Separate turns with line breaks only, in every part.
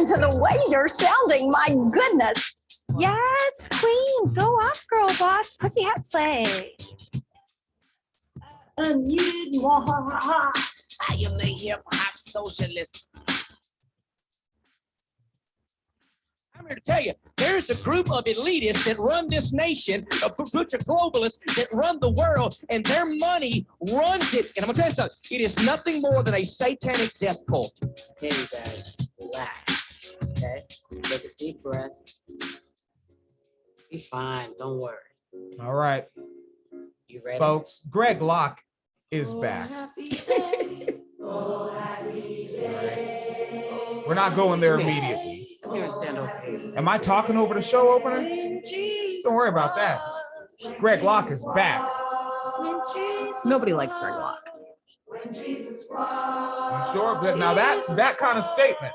listen to the way you're sounding. My goodness.
Yes, queen. Go off, girl boss. Pussy hat slay.
Need more.
I am the hip-hop socialist.
I'm here to tell you, there's a group of elitists that run this nation, a bunch of globalists that run the world, and their money runs it. And I'm gonna tell you something, it is nothing more than a satanic death cult.
Okay, you guys, relax. Okay? Take a deep breath. Be fine, don't worry.
All right,
You ready?
folks. Greg Locke is back. We're not going there immediately.
Come here and stand over here.
Am I talking over the show opener? Don't worry about that. Greg Locke is back.
Nobody likes Greg Locke.
You sure? But now that's that kind of statement.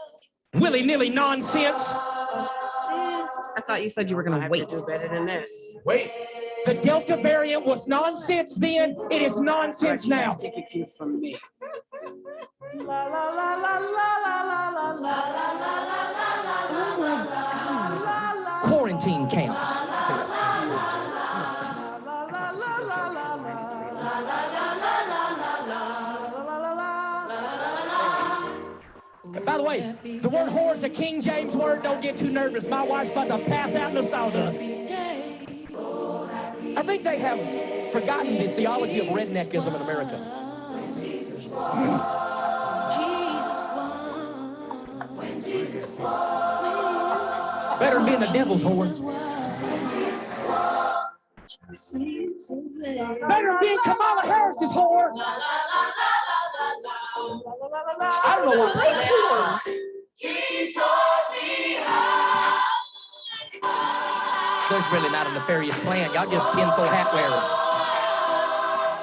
Willy-nilly nonsense.
I thought you said you were
I
going to
have
wait.
to do better than this.
Wait.
The Delta variant was nonsense then, it is nonsense
You
now.
guys take a cue from me.
Quarantine camps. By the way, the word whore is a King James word. Don't get too nervous. My wife's about to pass out in the sawdust. I think they have forgotten the theology of redneckism in America. Better than being the devil's whore. Better than being Kamala Harris's whore. I don't know what that is. There's really not a nefarious plan. Y'all just tinfoil hat wearers.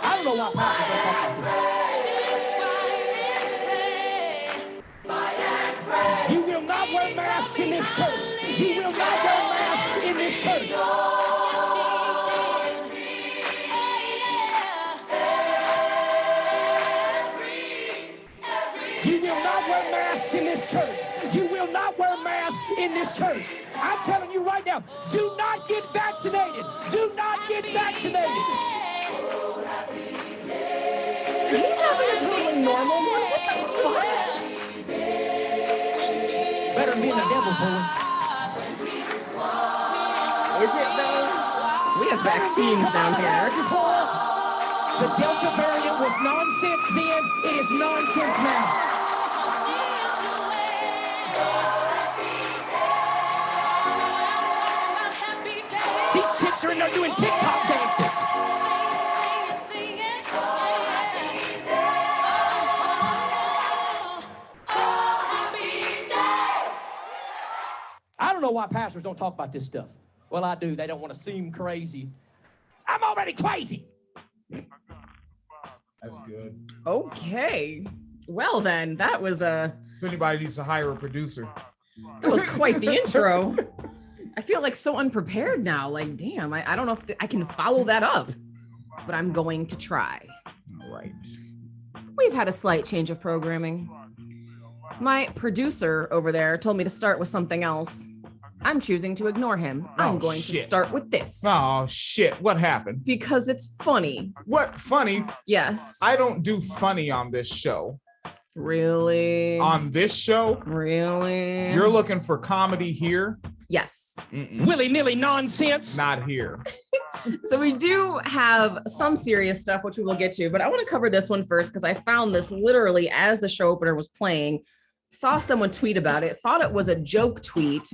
I don't know why pastors don't talk like this. You will not wear masks in this church. You will not wear masks in this church. You will not wear masks in this church. You will not wear masks in this church. I'm telling you right now, do not get vaccinated. Do not get vaccinated.
He's having a totally normal one. What the fuck?
Better than being the devil's whore.
Is it though? We have vaccines down here.
The Delta variant was nonsense then. It is nonsense now. These chicks are in there doing TikTok dances. I don't know why pastors don't talk about this stuff. Well, I do. They don't want to seem crazy. I'm already crazy.
That's good.
Okay. Well then, that was
If anybody needs to hire a producer.
that was quite the intro. I feel like so unprepared now. Like, damn, I don't know if I can follow that up, but I'm going to try.
All right.
We've had a slight change of programming. My producer over there told me to start with something else. I'm choosing to ignore him. I'm going to start with this.
Oh, shit. What happened?
Because it's funny.
What? Funny?
Yes.
I don't do funny on this show.
Really?
On this show?
Really?
You're looking for comedy here?
Yes.
Willy-nilly nonsense.
Not here.
So we do have some serious stuff, which we will get to, but I want to cover this one first because I found this literally as the show opener was playing, saw someone tweet about it, thought it was a joke tweet,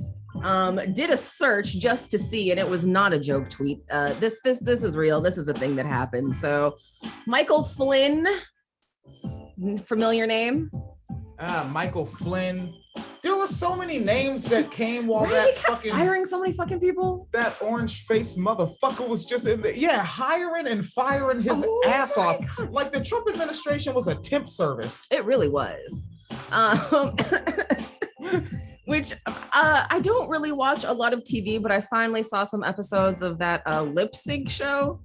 did a search just to see, and it was not a joke tweet. This is real. This is a thing that happened. So Michael Flynn, familiar name?
Michael Flynn. There were so many names that came while
Right?
that
He kept
fucking
firing so many fucking people.
that orange-faced motherfucker was just in there. Yeah, hiring and firing his ass off.
God.
Like the Trump administration was a temp service.
It really was. Which I don't really watch a lot of TV, but I finally saw some episodes of that lip sync show.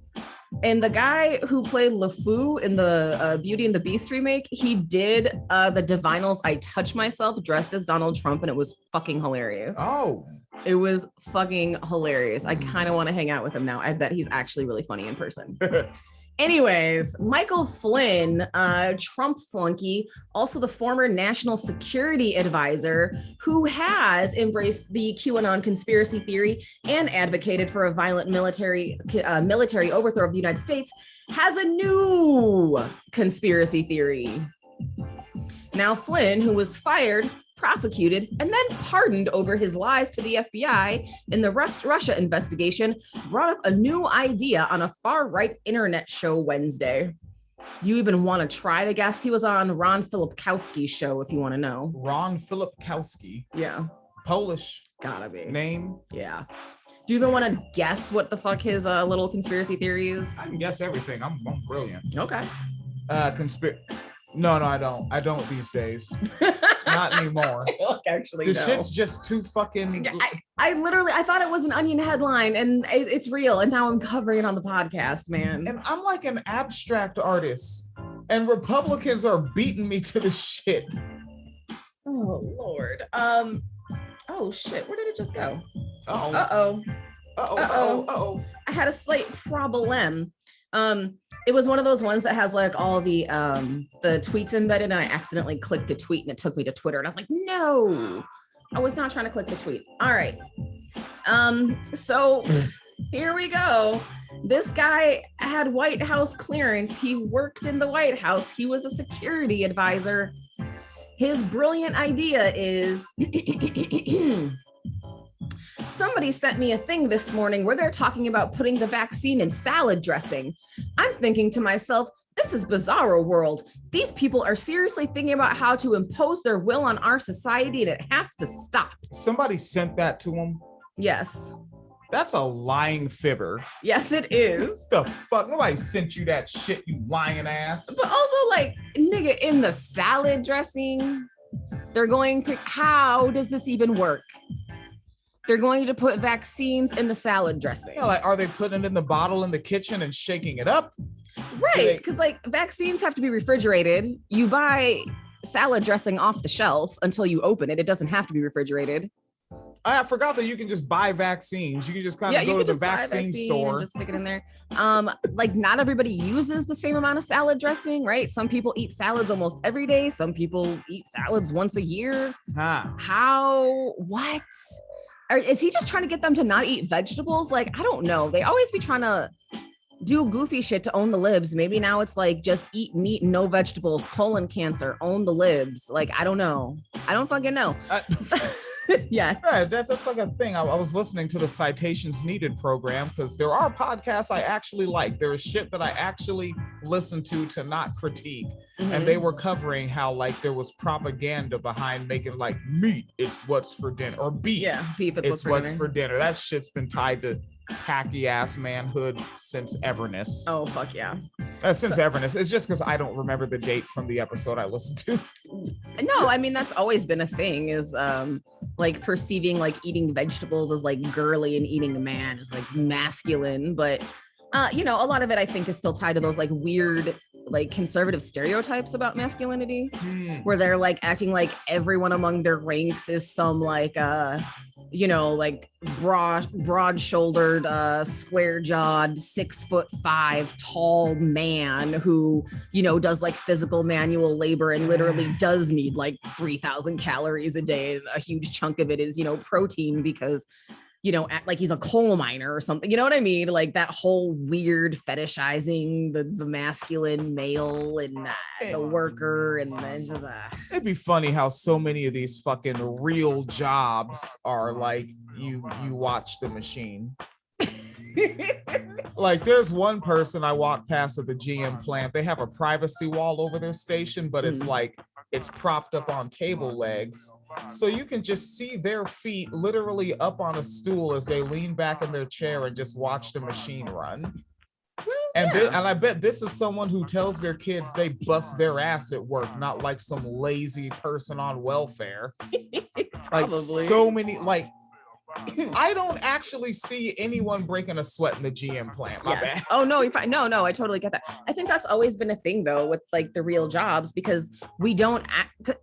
And the guy who played LeFou in the Beauty and the Beast remake, he did the Divinals I Touch Myself dressed as Donald Trump, and it was fucking hilarious.
Oh.
It was fucking hilarious. I kind of want to hang out with him now. I bet he's actually really funny in person. Anyways, Michael Flynn, Trump flunky, also the former national security advisor who has embraced the QAnon conspiracy theory and advocated for a violent military overthrow of the United States, has a new conspiracy theory. Now, Flynn, who was fired, prosecuted, and then pardoned over his lies to the FBI in the Russia investigation, brought up a new idea on a far-right internet show Wednesday. Do you even want to try to guess? He was on Ron Filipkowski's show, if you want to know.
Ron Filipkowski.
Yeah.
Polish.
Gotta be.
Name.
Yeah. Do you even want to guess what the fuck his little conspiracy theory is?
I can guess everything. I'm brilliant.
Okay.
No, I don't. I don't these days. Not anymore.
Actually,
the
no.
shit's just too fucking.
I thought it was an Onion headline, and it's real. And now I'm covering it on the podcast, man.
And I'm like an abstract artist, and Republicans are beating me to the shit.
Oh Lord. Oh shit. Where did it just go?
Uh-oh.
I had a slight problem. It was one of those ones that has like all the tweets embedded, and I accidentally clicked a tweet and it took me to Twitter, and I was like, no, I was not trying to click the tweet. All right. So here we go. This guy had White House clearance. He worked in the White House. He was a security advisor. His brilliant idea is somebody sent me a thing this morning where they're talking about putting the vaccine in salad dressing. I'm thinking to myself, this is bizarro world. These people are seriously thinking about how to impose their will on our society, and it has to stop.
Somebody sent that to him.
Yes.
That's a lying fibber.
Yes, it is.
The fuck? Nobody sent you that shit, you lying ass.
But also, like, nigga, in the salad dressing, they're going to, how does this even work? They're going to put vaccines in the salad dressing.
Yeah, like, are they putting it in the bottle in the kitchen and shaking it up?
Right, because like vaccines have to be refrigerated. You buy salad dressing off the shelf until you open it. It doesn't have to be refrigerated.
I forgot that you can just buy vaccines. You can just kind of go to the vaccine store
and just stick it in there. Like not everybody uses the same amount of salad dressing, right? Some people eat salads almost every day. Some people eat salads once a year.
Huh.
How? What? Is he just trying to get them to not eat vegetables? Like, I don't know. They always be trying to do goofy shit to own the libs. Maybe now it's like just eat meat and no vegetables, colon cancer, own the libs. Like, I don't know. I don't fucking know. Yeah.
Right, that's like a thing. I was listening to the Citations Needed program because there are podcasts I actually like. There is shit that I actually listen to not critique. Mm-hmm. And they were covering how like there was propaganda behind making like meat, it's what's for dinner, or beef.
Yeah, beef,
it's what's for dinner. That shit's been tied to tacky ass manhood since everness.
Oh, fuck yeah.
Since everness. It's just because I don't remember the date from the episode I listened to.
No, I mean, that's always been a thing, is like perceiving like eating vegetables as like girly and eating a man is like masculine. But you know, a lot of it I think is still tied to those like weird like conservative stereotypes about masculinity, where they're like acting like everyone among their ranks is some like you know, like broad-shouldered, square-jawed, 6'5" tall man who, you know, does like physical manual labor and literally does need like 3,000 calories a day. And a huge chunk of it is, you know, protein because, you know, like he's a coal miner or something. You know what I mean? Like that whole weird fetishizing the masculine male and the worker, and then just
it'd be funny how so many of these fucking real jobs are like you watch the machine. Like there's one person I walked past at the GM plant. They have a privacy wall over their station, but it's like it's propped up on table legs. So you can just see their feet literally up on a stool as they lean back in their chair and just watch the machine run. And I bet this is someone who tells their kids they bust their ass at work, not like some lazy person on welfare. Like so many, like I don't actually see anyone breaking a sweat in the GM plant. My bad.
Oh no, you're fine. No, I totally get that. I think that's always been a thing though with like the real jobs, because we don't act.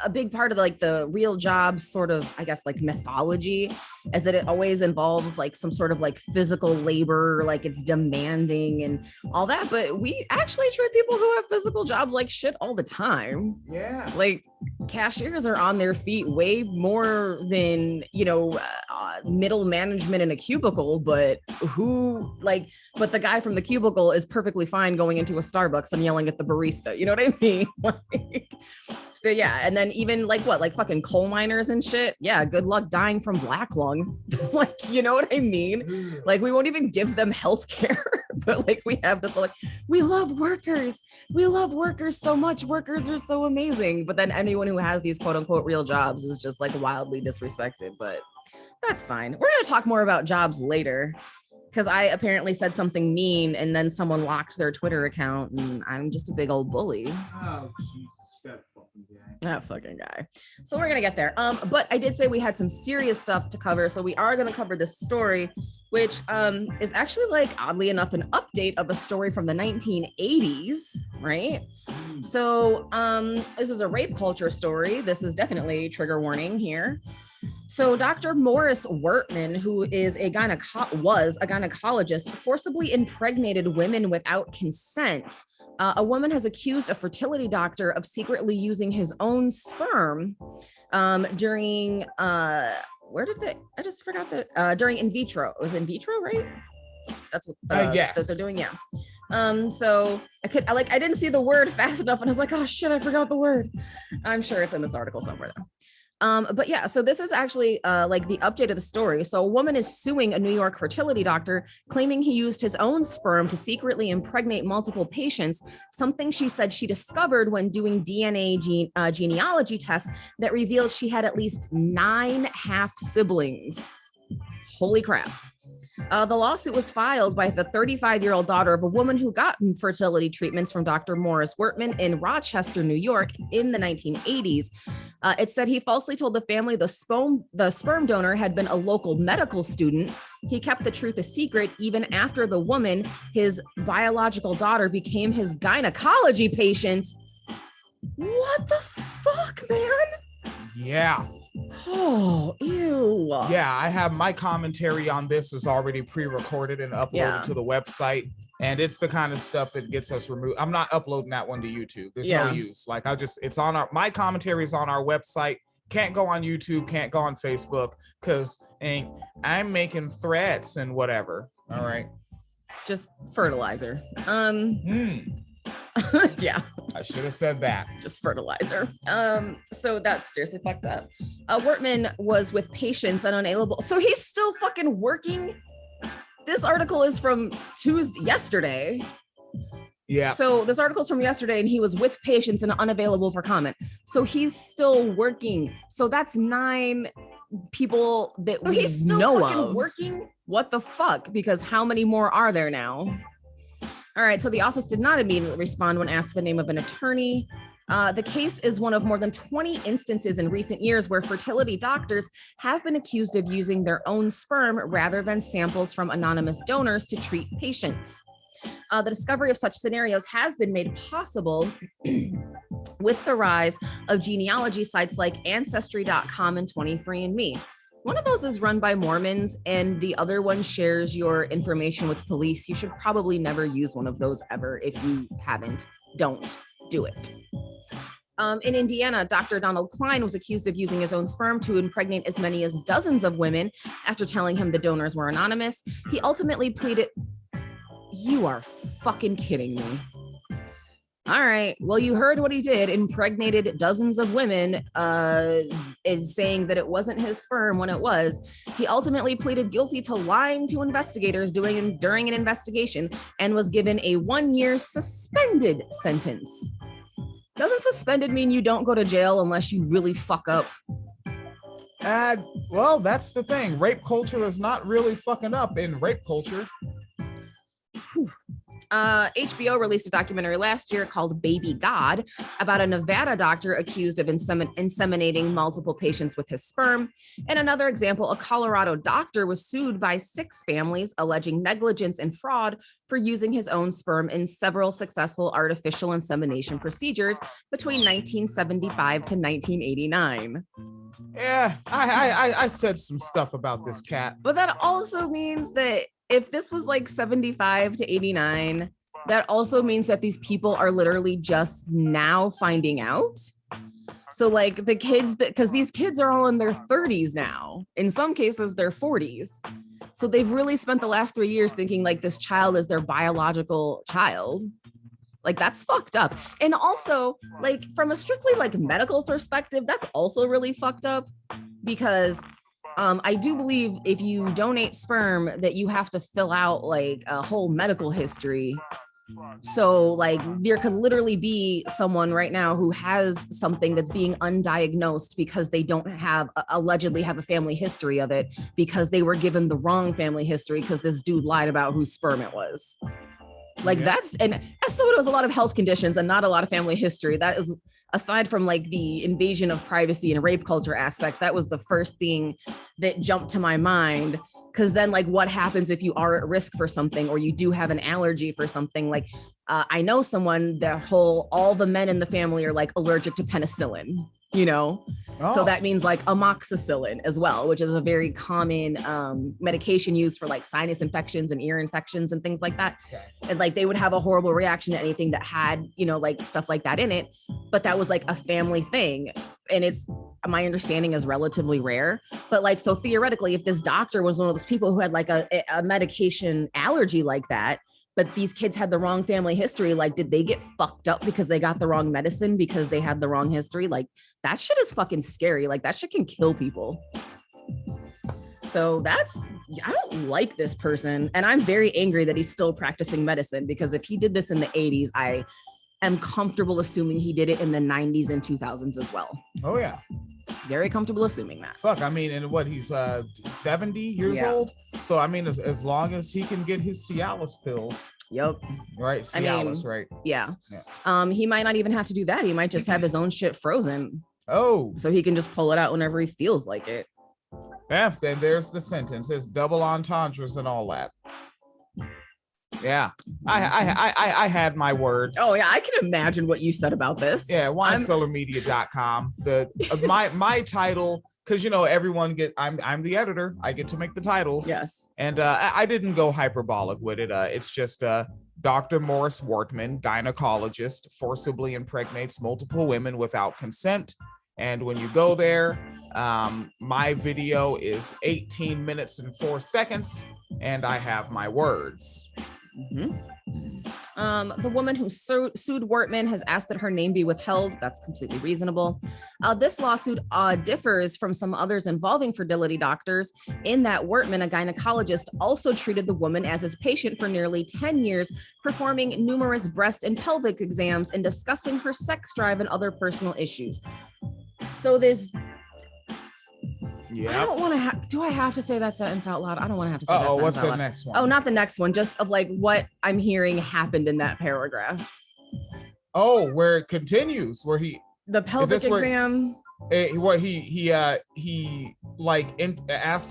A big part of like the real jobs sort of, I guess, like mythology is that it always involves like some sort of like physical labor, like it's demanding and all that. But we actually treat people who have physical jobs like shit all the time.
Yeah.
Like cashiers are on their feet way more than, middle management in a cubicle, but the guy from the cubicle is perfectly fine going into a Starbucks and yelling at the barista. You know what I mean? So yeah, and then even like fucking coal miners and shit. Yeah, good luck dying from black lung. Like, you know what I mean? Like we won't even give them health care, but like we have this like, we love workers. We love workers so much. Workers are so amazing. But then anyone who has these quote unquote real jobs is just like wildly disrespected, but that's fine. We're going to talk more about jobs later, because I apparently said something mean and then someone locked their Twitter account and I'm just a big old bully.
Oh, Jesus.
That fucking guy. So we're gonna get there. But I did say we had some serious stuff to cover, so we are gonna cover this story, which is actually like oddly enough an update of a story from the 1980s, right? So this is a rape culture story. This is definitely trigger warning here. So Dr. Morris Wortman, who was a gynecologist, forcibly impregnated women without consent. A woman has accused a fertility doctor of secretly using his own sperm during during in vitro. It was in vitro, right? That's what
yes.
that they're doing. Yeah. So I didn't see the word fast enough and I was like, oh shit, I forgot the word. I'm sure it's in this article somewhere though. But yeah, so this is actually like the update of the story. So a woman is suing a New York fertility doctor, claiming he used his own sperm to secretly impregnate multiple patients, something she said she discovered when doing DNA genealogy tests that revealed she had at least 9 half siblings. Holy crap. The lawsuit was filed by the 35-year-old daughter of a woman who got fertility treatments from Dr. Morris Wortman in Rochester, New York in the 1980s. It said he falsely told the family the sperm donor had been a local medical student. He kept the truth a secret even after the woman, his biological daughter, became his gynecology patient. What the fuck, man?
Yeah.
Oh, ew.
Yeah, I have my commentary on this is already pre-recorded and uploaded to the website. And it's the kind of stuff that gets us removed. I'm not uploading that one to YouTube. There's no use. Like my commentary is on our website. Can't go on YouTube, can't go on Facebook, because I'm making threats and whatever. All right.
Just fertilizer. Yeah.
I should have said that.
Just fertilizer. So that's seriously fucked up. Wortman was with patients and unable. So he's still fucking working. This article is from yesterday.
Yeah.
So this article's from yesterday and he was with patients and unavailable for comment. So he's still working. So that's 9 people that we
he's still
know
fucking
of. Working? What the fuck? Because how many more are there now? All right, so the office did not immediately respond when asked the name of an attorney. The case is one of more than 20 instances in recent years where fertility doctors have been accused of using their own sperm rather than samples from anonymous donors to treat patients. The discovery of such scenarios has been made possible with the rise of genealogy sites like Ancestry.com and 23andMe. One of those is run by Mormons and the other one shares your information with police. You should probably never use one of those ever. If you haven't, don't do it. In Indiana, Dr. Donald Klein was accused of using his own sperm to impregnate as many as dozens of women after telling him the donors were anonymous. He ultimately pleaded, you are fucking kidding me. All right. Well, you heard what he did, impregnated dozens of women and saying that it wasn't his sperm when it was. He ultimately pleaded guilty to lying to investigators during an investigation and was given a 1-year suspended sentence. Doesn't suspended mean you don't go to jail unless you really fuck up?
Well, that's the thing. Rape culture is not really fucking up in rape culture.
Whew. HBO released a documentary last year called Baby God about a Nevada doctor accused of inseminating multiple patients with his sperm. And another example, a Colorado doctor was sued by 6 families alleging negligence and fraud for using his own sperm in several successful artificial insemination procedures between 1975 to 1989.
Yeah, I said some stuff about this cat.
But that also means that if this was like 75 to 89, that also means that these people are literally just now finding out. So like the kids because these kids are all in their 30s now, in some cases their 40s. So they've really spent the last 3 years thinking like this child is their biological child. Like that's fucked up. And also like from a strictly like medical perspective, that's also really fucked up because I do believe if you donate sperm that you have to fill out like a whole medical history. So like there could literally be someone right now who has something that's being undiagnosed because they don't have allegedly have a family history of it because they were given the wrong family history because this dude lied about whose sperm it was. Like that's someone who has a lot of health conditions and not a lot of family history. That is, aside from like the invasion of privacy and rape culture aspect, that was the first thing that jumped to my mind. Because then like what happens if you are at risk for something or you do have an allergy for something? Like I know someone, all the men in the family are like allergic to penicillin, you know? Oh. So that means like amoxicillin as well, which is a very common medication used for like sinus infections and ear infections and things like that. Okay. And like they would have a horrible reaction to anything that had, you know, like stuff like that in it. But that was like a family thing. And it's, my understanding is relatively rare. But like, so theoretically, if this doctor was one of those people who had like a medication allergy like that, but these kids had the wrong family history, like, did they get fucked up because they got the wrong medicine because they had the wrong history? Like, that shit is fucking scary. Like, that shit can kill people. So I don't like this person. And I'm very angry that he's still practicing medicine, because if he did this in the 80s, I am comfortable assuming he did it in the 90s and 2000s as well.
Oh, yeah.
Very comfortable assuming that.
Fuck, I mean, and what, he's 70 years old? So, I mean, as long as he can get his Cialis pills.
Yep.
Right, Cialis, right?
Yeah. He might not even have to do that. He might just have his own shit frozen.
Oh.
So he can just pull it out whenever he feels like it.
Yeah, then there's the sentence. There's double entendres and all that. Yeah, I had my words.
Oh yeah, I can imagine what you said about this.
Yeah, winecellarmedia.com. My title, because you know everyone I'm the editor. I get to make the titles.
Yes.
And I didn't go hyperbolic with it. It's just Dr. Morris Wortman, gynecologist, forcibly impregnates multiple women without consent. And when you go there, my video is 18 minutes and 4 seconds, and I have my words.
Mm-hmm. The woman who sued Wortman has asked that her name be withheld. That's completely reasonable. This lawsuit differs from some others involving fertility doctors in that Wortman, a gynecologist, also treated the woman as his patient for nearly 10 years, performing numerous breast and pelvic exams and discussing her sex drive and other personal issues. So this...
Yeah.
I don't want to have. Do I have to say that sentence out loud? I don't want to have to say that sentence
what's
out
the
loud.
next one?
Oh, not the next one. Just of like what I'm hearing happened in that paragraph.
Oh, where it continues, where
the pelvic exam.
What he asked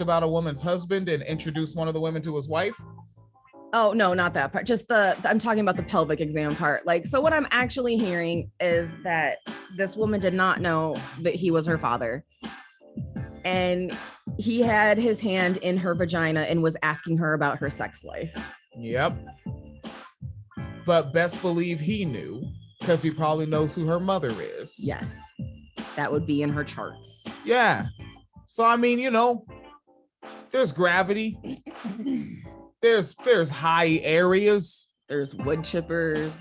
about a woman's husband and introduced one of the women to his wife.
Oh no, not that part. Just I'm talking about the pelvic exam part. Like, so what I'm actually hearing is that this woman did not know that he was her father. And he had his hand in her vagina and was asking her about her sex life.
Yep. But best believe he knew, because he probably knows who her mother is.
Yes. That would be in her charts.
Yeah. So, I mean, you know, there's gravity. There's high areas.
There's wood chippers.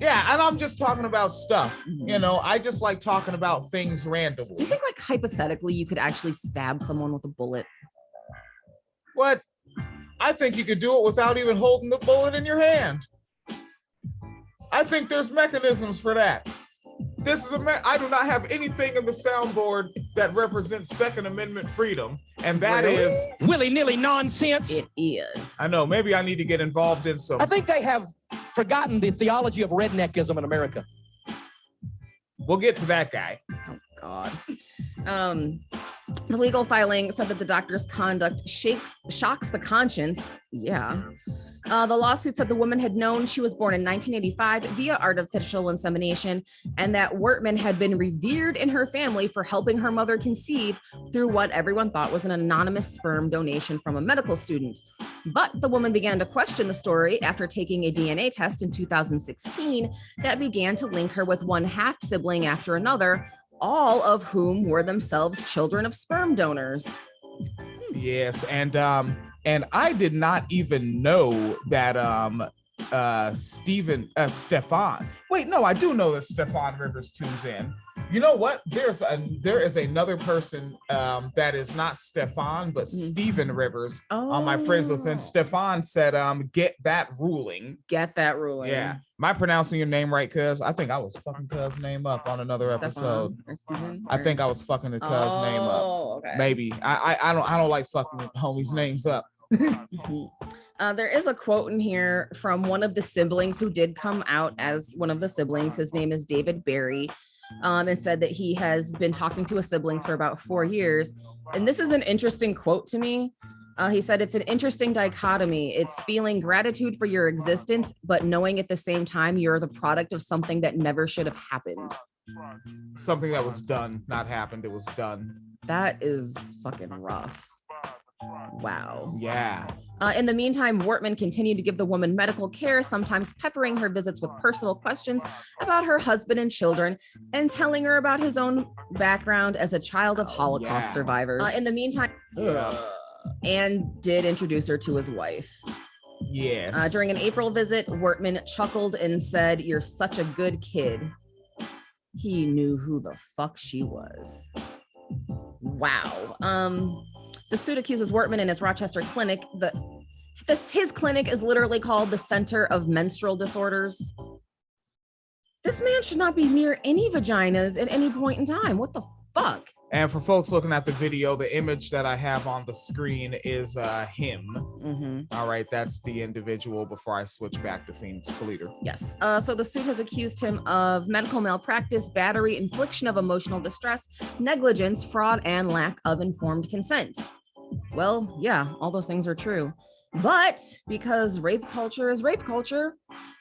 Yeah, and I'm just talking about stuff. Mm-hmm. You know, I just like talking about things randomly.
Do you think, like, hypothetically, you could actually stab someone with a bullet?
What? I think you could do it without even holding the bullet in your hand. I think there's mechanisms for that. This is I do not have anything in the soundboard that represents Second Amendment freedom, and that is
willy-nilly nonsense.
It is.
I know. Maybe I need to get involved in some.
I think they have forgotten the theology of redneckism in America.
We'll get to that guy.
Oh God. The legal filing said that the doctor's conduct shocks the conscience. Yeah. The lawsuit said the woman had known she was born in 1985 via artificial insemination, and that Wortman had been revered in her family for helping her mother conceive through what everyone thought was an anonymous sperm donation from a medical student. But the woman began to question the story after taking a DNA test in 2016 that began to link her with one half sibling after another, all of whom were themselves children of sperm donors.
Yes, and I did not even know that Stefan. Wait, no, I do know that Stefan Rivers tunes in. You know what? There is another person that is not Stefan, but Stephen Rivers on my friends list. And Stefan said, get that ruling.
Get that ruling.
Yeah. Am I pronouncing your name right, cuz? I think I was fucking cuz name up on another episode.
Or Steven,
I think I was fucking the cuz name up.
Okay.
Maybe. I don't like fucking homies' names up.
There is a quote in here from one of the siblings who did come out as one of the siblings. His name is David Barry, and said that he has been talking to his siblings for about 4 years. And this is an interesting quote to me. He said, it's an interesting dichotomy. It's feeling gratitude for your existence, but knowing at the same time you're the product of something that never should have happened.
Something that was done, not happened. It was done.
That is fucking rough. Wow.
Yeah.
In the meantime, Wortman continued to give the woman medical care, sometimes peppering her visits with personal questions about her husband and children, and telling her about his own background as a child of Holocaust survivors. In the meantime, and did introduce her to his wife.
Yes.
During an April visit, Wortman chuckled and said, "You're such a good kid." He knew who the fuck she was. Wow. The suit accuses Wortman and his Rochester clinic. His clinic is literally called the Center of Menstrual Disorders. This man should not be near any vaginas at any point in time. What the fuck?
And for folks looking at the video, the image that I have on the screen is him.
Mm-hmm.
All right, that's the individual before I switch back to Phoenix Politer.
Yes. So the suit has accused him of medical malpractice, battery, infliction of emotional distress, negligence, fraud, and lack of informed consent. Well, yeah, all those things are true. But because rape culture is rape culture,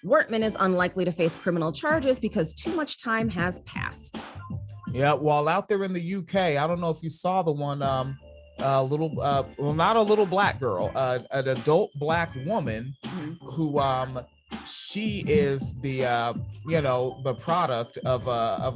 Wortman is unlikely to face criminal charges because too much time has passed.
Yeah, while out there in the UK, I don't know if you saw the one, not a little black girl, an adult black woman who, she is the, the product of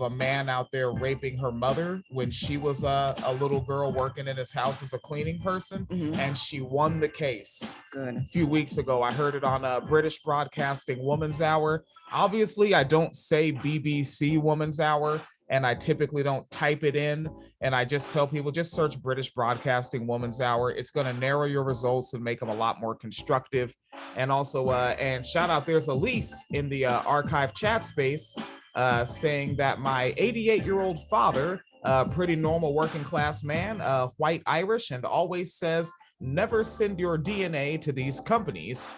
a man out there raping her mother when she was a little girl working in his house as a cleaning person, and she won the case.
Good.
A few weeks ago. I heard it on British Broadcasting Woman's Hour. Obviously, I don't say BBC Woman's Hour, and I typically don't type it in, and I just tell people, just search British Broadcasting Woman's Hour. It's going to narrow your results and make them a lot more constructive. And also, and shout out, there's Elise in the archive chat space saying that my 88-year-old father, pretty normal working class man, white Irish, and always says, never send your DNA to these companies.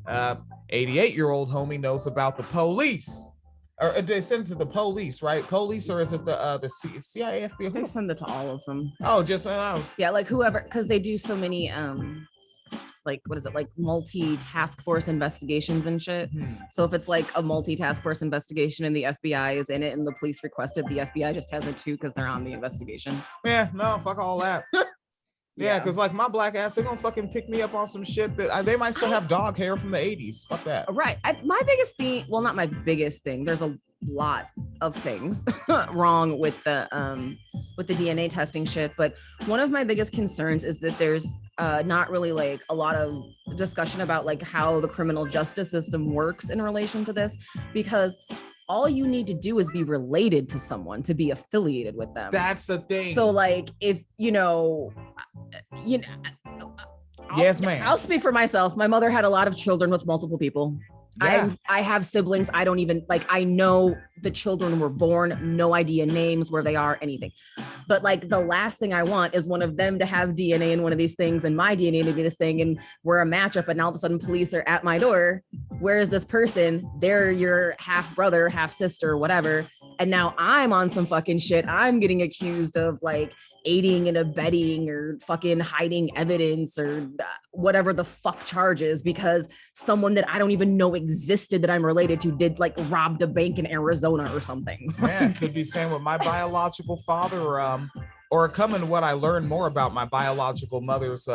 88-year-old homie knows about the police. Or they send it to the police, right? Police, or is it the CIA, FBI?
They send it to all of them.
Oh, just
yeah, like whoever, because they do so many like multi-task force investigations and shit. So if it's like a multi-task force investigation and the FBI is in it and the police requested, the FBI just has it too because they're on the investigation.
Yeah, no, fuck all that. Yeah, because like my black ass, they're gonna fucking pick me up on some shit that they might still have dog hair from the 80s. Fuck that.
Right. My biggest thing, well, not my biggest thing. There's a lot of things wrong with the DNA testing shit. But one of my biggest concerns is that there's not really like a lot of discussion about like how the criminal justice system works in relation to this, because all you need to do is be related to someone to be affiliated with them.
That's the thing.
So like if,
yes, ma'am.
I'll speak for myself. My mother had a lot of children with multiple people.
Yeah.
I have siblings. I don't even like, I know the children were born, no idea names, where they are, anything. But like the last thing I want is one of them to have DNA in one of these things and my DNA to be this thing. And we're a matchup. And all of a sudden police are at my door. Where is this person? They're your half brother, half sister, whatever. And now I'm on some fucking shit. I'm getting accused of like aiding and abetting or fucking hiding evidence or whatever the fuck charges because someone that I don't even know existed that I'm related to did like robbed a bank in Arizona or something.
Yeah, it could be same with my biological father or coming to what I learned more about my biological mother's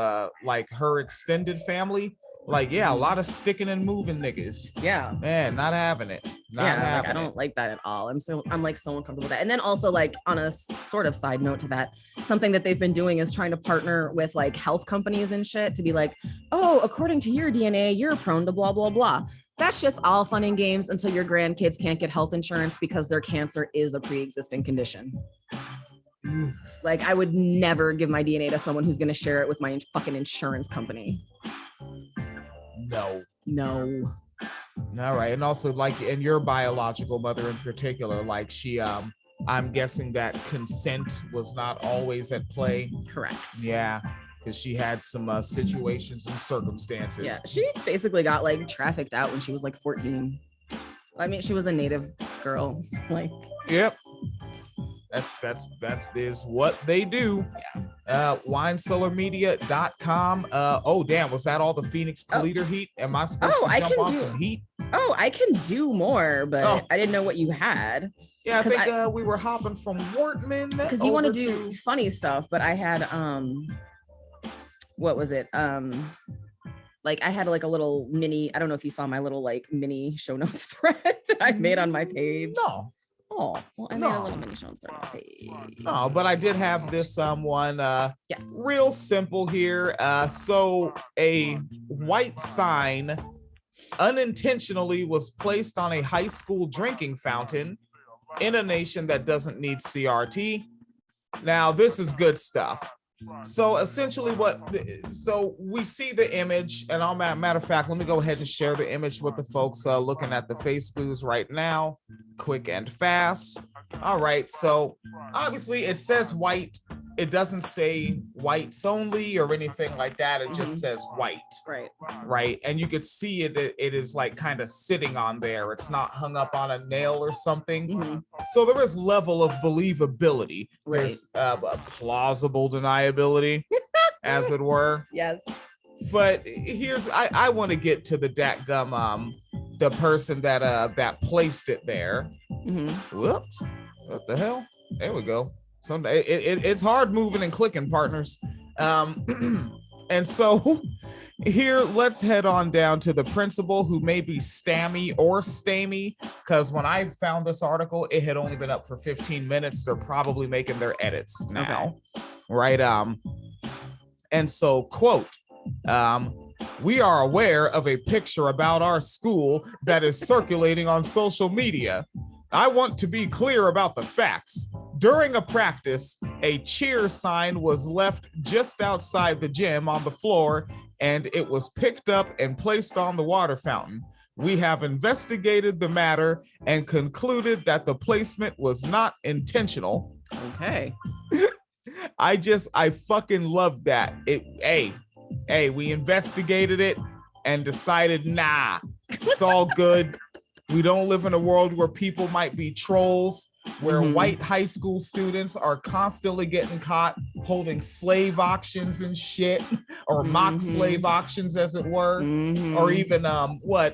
like her extended family. Like, yeah, a lot of sticking and moving niggas.
Yeah.
Man, not having it. Not having
like, I don't like that at all. I'm like so uncomfortable with that. And then also like on a sort of side note to that, something that they've been doing is trying to partner with like health companies and shit to be like, oh, according to your DNA, you're prone to blah, blah, blah. That's just all fun and games until your grandkids can't get health insurance because their cancer is a pre-existing condition. Like I would never give my DNA to someone who's going to share it with my fucking insurance company. No.
All right. And also like in your biological mother in particular, like she, I'm guessing that consent was not always at play.
Correct.
Yeah. Because she had some situations and circumstances.
Yeah. She basically got like trafficked out when she was like 14. I mean, she was a native girl. Like,
yep. That is what they do.
Yeah.
WineCellarMedia.com. Oh damn, was that all the Phoenix Leader heat? Am I supposed to jump on some heat?
Oh, I can do more, but I didn't know what you had.
Yeah, I think we were hopping from Wortman
because you want to do funny stuff, but I had what was it? Like I had like a little mini, I don't know if you saw my little like mini show notes thread that I made on my page.
No.
Oh, well, I made a little mini show notes on my page.
No, but I did have this one
yes.
Real simple here. So a white sign unintentionally was placed on a high school drinking fountain in a nation that doesn't need CRT. Now, this is good stuff. So essentially so we see the image, and matter of fact, let me go ahead and share the image with the folks looking at the Facebooks right now, quick and fast. All right, so obviously it says white. It doesn't say whites only or anything like that. It just says white. Right. And you could see it is like kind of sitting on there. It's not hung up on a nail or something. So there is level of believability.
Right.
There's plausible deniability, as it were.
Yes.
But here's, I want to get to the dadgum, the person that placed it there. Whoops. What the hell? There we go. Someday it's hard moving and clicking, partners. And so here, let's head on down to the principal, who may be Stammy or Stamy, because when I found this article, it had only been up for 15 minutes. They're probably making their edits now. Okay. Right. And so, quote, we are aware of a picture about our school that is circulating on social media. I want to be clear about the facts. During a practice, a cheer sign was left just outside the gym on the floor, and it was picked up and placed on the water fountain. We have investigated the matter and concluded that the placement was not intentional.
Okay.
I fucking love that. We investigated it and decided, nah, it's all good. We don't live in a world where people might be trolls, where white high school students are constantly getting caught holding slave auctions and shit, or mock slave auctions, as it were, or even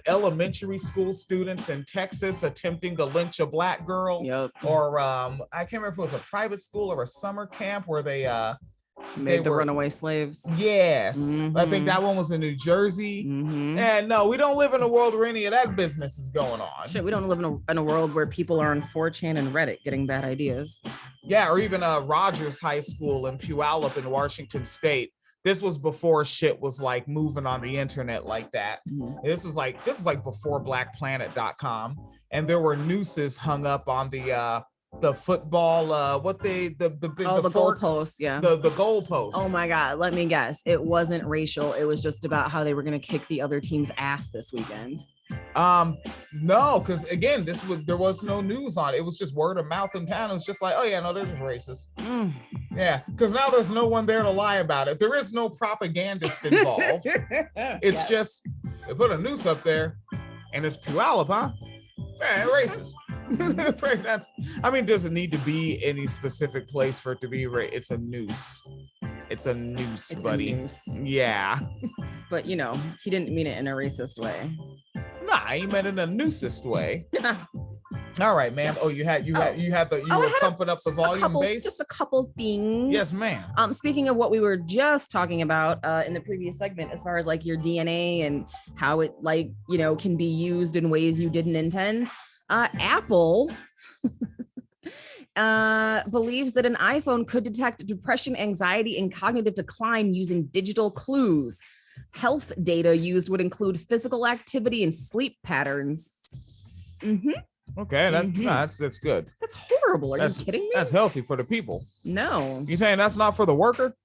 elementary school students in Texas attempting to lynch a black girl, or I can't remember if it was a private school or a summer camp where they
made the runaway slaves.
Yes. I think that one was in New Jersey. And no, we don't live in a world where any of that business is going on.
Shit, we don't live in a world where people are on 4chan and Reddit getting bad ideas.
Yeah, or even Rogers High School in Puyallup in Washington State. This was before shit was like moving on the internet like that. This is like before blackplanet.com, and there were nooses hung up on the football, the
goalposts, yeah.
The goalposts.
Oh my God, let me guess. It wasn't racial. It was just about how they were going to kick the other team's ass this weekend.
No, because again, there was no news on it. It was just word of mouth in town. It was just like, oh yeah, no, they're just racist. Yeah, because now there's no one there to lie about it. There is no propagandist involved. It's just they put a noose up there, and it's Puyallup, huh? Man, racist. I mean, does it need to be any specific place for it to be it's a noose. It's a noose, buddy.
A noose.
Yeah.
But you know, he didn't mean it in a racist way.
Nah, he meant in a noosist way. All right, man. Oh, you were pumping up the volume bass.
Just a couple things.
Yes, ma'am.
Speaking of what we were just talking about in the previous segment, as far as like your DNA and how it like, you know, can be used in ways you didn't intend. Apple believes that an iPhone could detect depression, anxiety, and cognitive decline using digital clues. Health data used would include physical activity and sleep patterns.
Okay, that's good.
That's horrible. Are you kidding me?
That's healthy for the people.
No.
You saying that's not for the worker?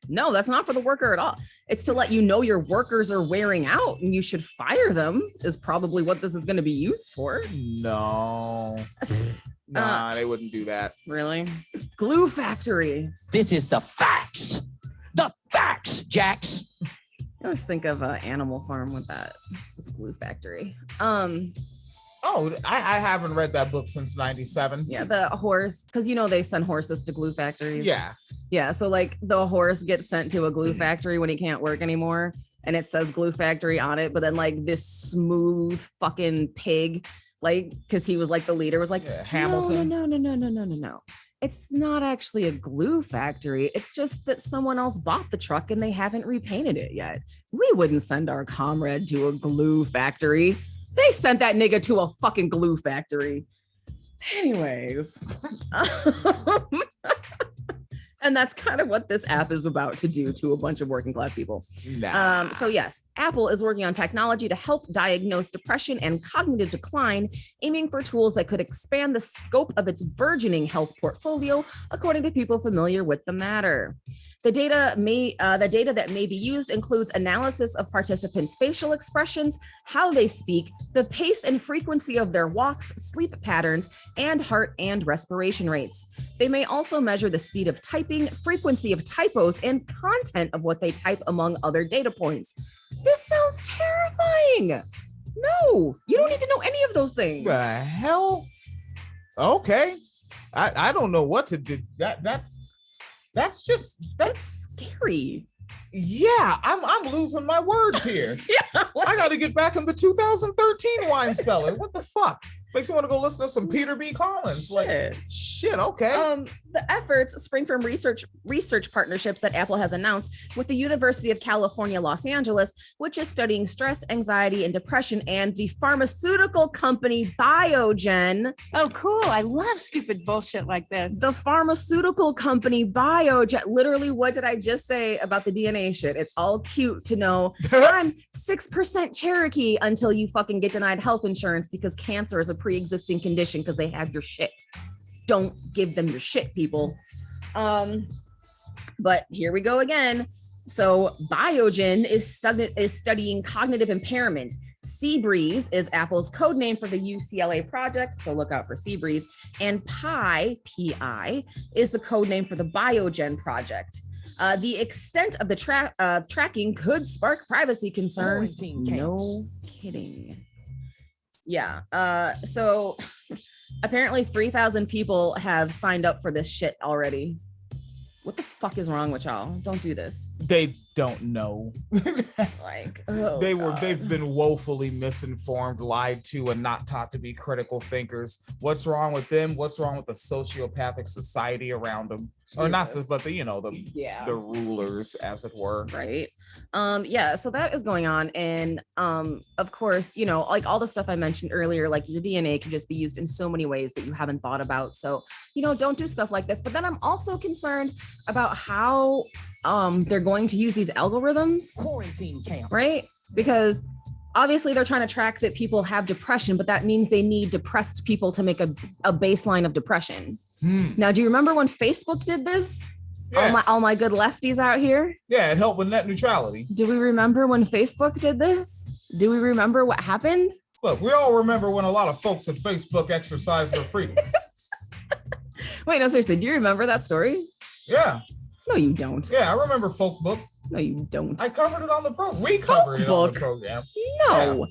No, that's not for the worker at all. It's to let you know your workers are wearing out and you should fire them is probably what this is going to be used for.
No. Nah, they wouldn't do that.
Really? Glue factory.
This is the facts. The facts, Jax.
I always think of Animal Farm with that glue factory.
Oh, I haven't read that book since '97.
Yeah, the horse, because you know they send horses to glue factories. Yeah, so like the horse gets sent to a glue factory when he can't work anymore, and it says glue factory on it, but then like this smooth fucking pig, like because he was like the leader, was like,
Hamilton.
No. It's not actually a glue factory. It's just that someone else bought the truck and they haven't repainted it yet. We wouldn't send our comrade to a glue factory. They sent that nigga to a fucking glue factory. Anyways. And that's kind of what this app is about to do to a bunch of working class people. So yes, Apple is working on technology to help diagnose depression and cognitive decline, aiming for tools that could expand the scope of its burgeoning health portfolio, according to people familiar with the matter. The data that may be used includes analysis of participants' facial expressions, how they speak, the pace and frequency of their walks, sleep patterns, and heart and respiration rates. They may also measure the speed of typing, frequency of typos, and content of what they type, among other data points. This sounds terrifying. No, you don't need to know any of those things.
The hell? Okay. I don't know what to do. That's
scary.
Yeah, I'm losing my words here. I got to get back in the 2013 wine cellar. What the fuck? Makes me want to go listen to some Peter B. Collins. Like, shit, okay.
The efforts spring from research partnerships that Apple has announced with the University of California, Los Angeles, which is studying stress, anxiety, and depression, and the pharmaceutical company Biogen.
Oh, cool. I love stupid bullshit like this.
The pharmaceutical company Biogen. Literally, what did I just say about the DNA shit? It's all cute to know I'm 6% Cherokee until you fucking get denied health insurance because cancer is a pre-existing condition because they have your shit. Don't give them your shit, people. But here we go again. So Biogen is studying cognitive impairment. Seabreeze is Apple's code name for the UCLA project, so look out for Seabreeze. And PI, is the code name for the Biogen project. The extent of the tracking could spark privacy concerns. No kidding. Yeah. So apparently 3,000 people have signed up for this shit already. What the fuck is wrong with y'all? Don't do this.
They don't know.
Like,
they've been woefully misinformed, lied to, and not taught to be critical thinkers. What's wrong with them? What's wrong with the sociopathic society around them? Jesus. Or not, but the rulers, as it were.
Right. Yeah. So that is going on, and of course, like all the stuff I mentioned earlier, like your DNA can just be used in so many ways that you haven't thought about. So don't do stuff like this. But then I'm also concerned about how they're going to use these algorithms,
Quarantine camp.
right? Because obviously they're trying to track that people have depression, but that means they need depressed people to make a baseline of depression. Now, do you remember when Facebook did this?
Yes.
All my good lefties out here.
Yeah, it helped with net neutrality.
Do we remember when Facebook did this? Do we remember what happened?
Look, we all remember when a lot of folks at Facebook exercised their freedom.
Wait, no, seriously, do you remember that story?
Yeah.
No, you don't.
Yeah, I remember Folk Book.
No, you don't.
I covered it on the program. We covered it on the program.
No,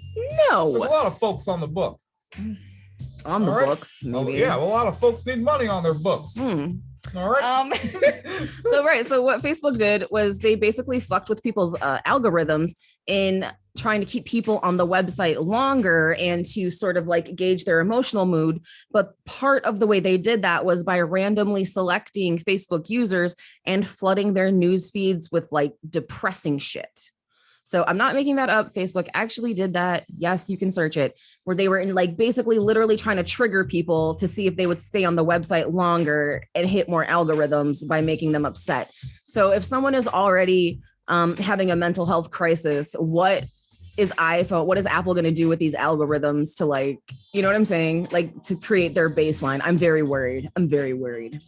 no.
There's a lot of folks on the book.
On the books, maybe.
Oh, yeah, a lot of folks need money on their books. All right.
So what Facebook did was they basically fucked with people's algorithms in trying to keep people on the website longer and to sort of like gauge their emotional mood. But part of the way they did that was by randomly selecting Facebook users and flooding their news feeds with like depressing shit. So I'm not making that up. Facebook actually did that. Yes, you can search it, where they were in like basically literally trying to trigger people to see if they would stay on the website longer and hit more algorithms by making them upset. So if someone is already having a mental health crisis, what is Apple going to do with these algorithms to like, you know what I'm saying? Like to create their baseline. I'm very worried.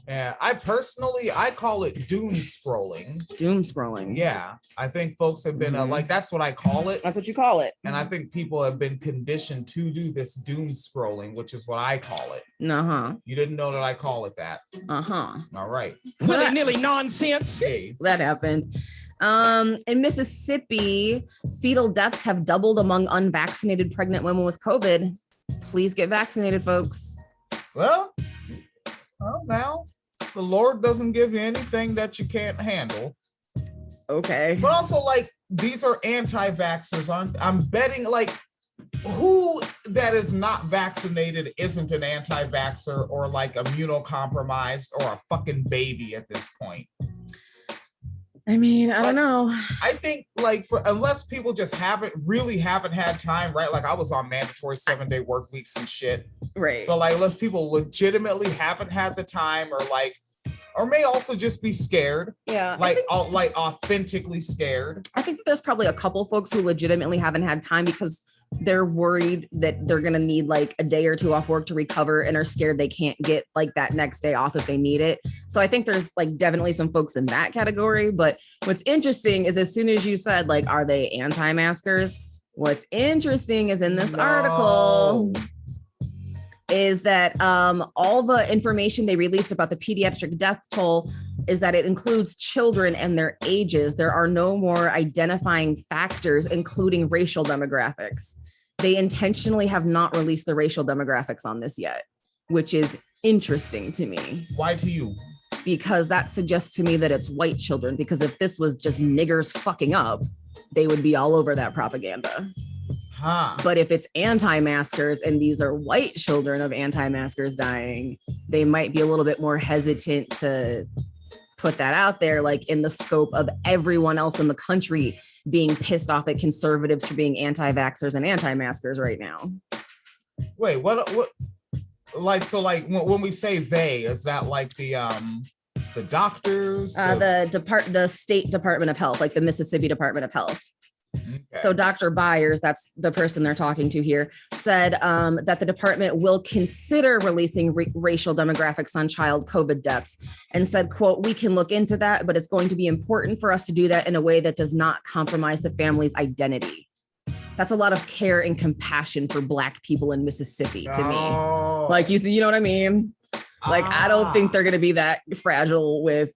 Yeah, I call it doom scrolling.
Doom scrolling.
Yeah, I think folks have been like, that's what I call it.
That's what you call it.
And I think people have been conditioned to do this doom scrolling, which is what I call it.
Uh-huh.
You didn't know that I call it that.
Uh-huh.
All right.
Willy-nilly nonsense.
Hey.
That happened. In Mississippi, fetal deaths have doubled among unvaccinated pregnant women with COVID. Please get vaccinated, folks.
Well, now the Lord doesn't give you anything that you can't handle.
Okay.
But also, like, these are anti-vaxxers. I'm betting, like, who that is not vaccinated isn't an anti-vaxxer or like immunocompromised or a fucking baby at this point.
I mean, I don't know.
I think like unless people just haven't had time, right? Like I was on mandatory 7-day work weeks and shit.
Right.
But like unless people legitimately haven't had the time or may also just be scared.
Yeah.
Like authentically scared.
I think there's probably a couple folks who legitimately haven't had time because they're worried that they're going to need like a day or two off work to recover and are scared they can't get like that next day off if they need it. So I think there's like definitely some folks in that category. But what's interesting is as soon as you said, like, are they anti-maskers? What's interesting is in this article is that all the information they released about the pediatric death toll is that it includes children and their ages. There are no more identifying factors, including racial demographics. They intentionally have not released the racial demographics on this yet, which is interesting to me.
Why to you?
Because that suggests to me that it's white children, because if this was just niggers fucking up, they would be all over that propaganda. But if it's anti-maskers and these are white children of anti-maskers dying, they might be a little bit more hesitant to put that out there, like in the scope of everyone else in the country being pissed off at conservatives for being anti-vaxxers and anti-maskers right now.
Wait, what? Like, so like when we say they, is that like the doctors?
The state Department of Health, like the Mississippi Department of Health. Okay. So Dr. Byers, that's the person they're talking to here, said that the department will consider releasing racial demographics on child COVID deaths and said, quote, "We can look into that, but it's going to be important for us to do that in a way that does not compromise the family's identity." That's a lot of care and compassion for Black people in Mississippi to me. Like, you know what I mean? Like, I don't think they're going to be that fragile with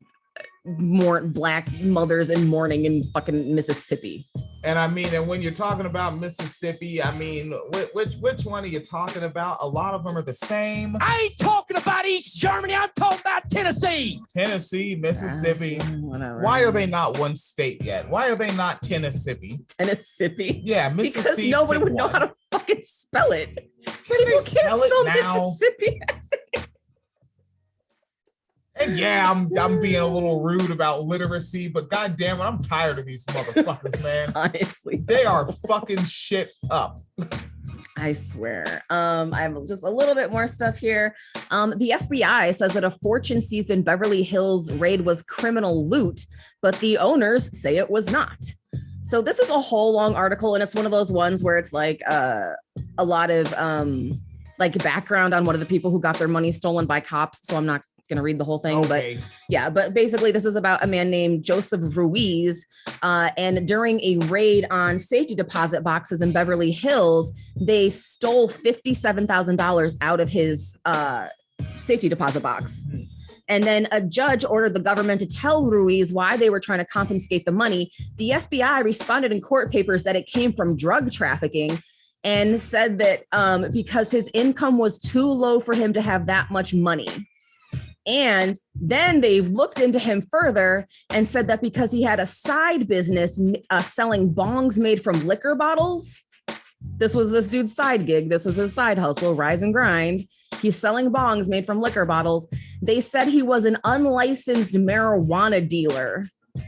more Black mothers in mourning in fucking Mississippi.
And I mean, and when you're talking about Mississippi, I mean, which one are you talking about? A lot of them are the same.
I ain't talking about East Germany. I'm talking about Tennessee.
Tennessee, Mississippi.
Whatever.
Why are they not one state yet? Why are they not Tennessee?
Tennessee?
Yeah, Mississippi.
Because nobody would know how to fucking spell it.
People can't spell
Mississippi.
And yeah, I'm being a little rude about literacy, but god damn it, I'm tired of these motherfuckers, man.
Honestly,
they are fucking shit up.
I swear. I have just a little bit more stuff here. The FBI says that a fortune seized in Beverly Hills raid was criminal loot, but the owners say it was not. So this is a whole long article, and it's one of those ones where it's like a lot of like background on one of the people who got their money stolen by cops. So I'm not going to read the whole thing,
Okay.
but yeah, but basically this is about a man named Joseph Ruiz. And during a raid on safety deposit boxes in Beverly Hills, they stole $57,000 out of his safety deposit box. And then a judge ordered the government to tell Ruiz why they were trying to confiscate the money. The FBI responded in court papers that it came from drug trafficking and said that because his income was too low for him to have that much money. And then they've looked into him further and said that because he had a side business selling bongs made from liquor bottles. This was this dude's side gig. This was his side hustle, rise and grind. He's selling bongs made from liquor bottles. They said he was an unlicensed marijuana dealer.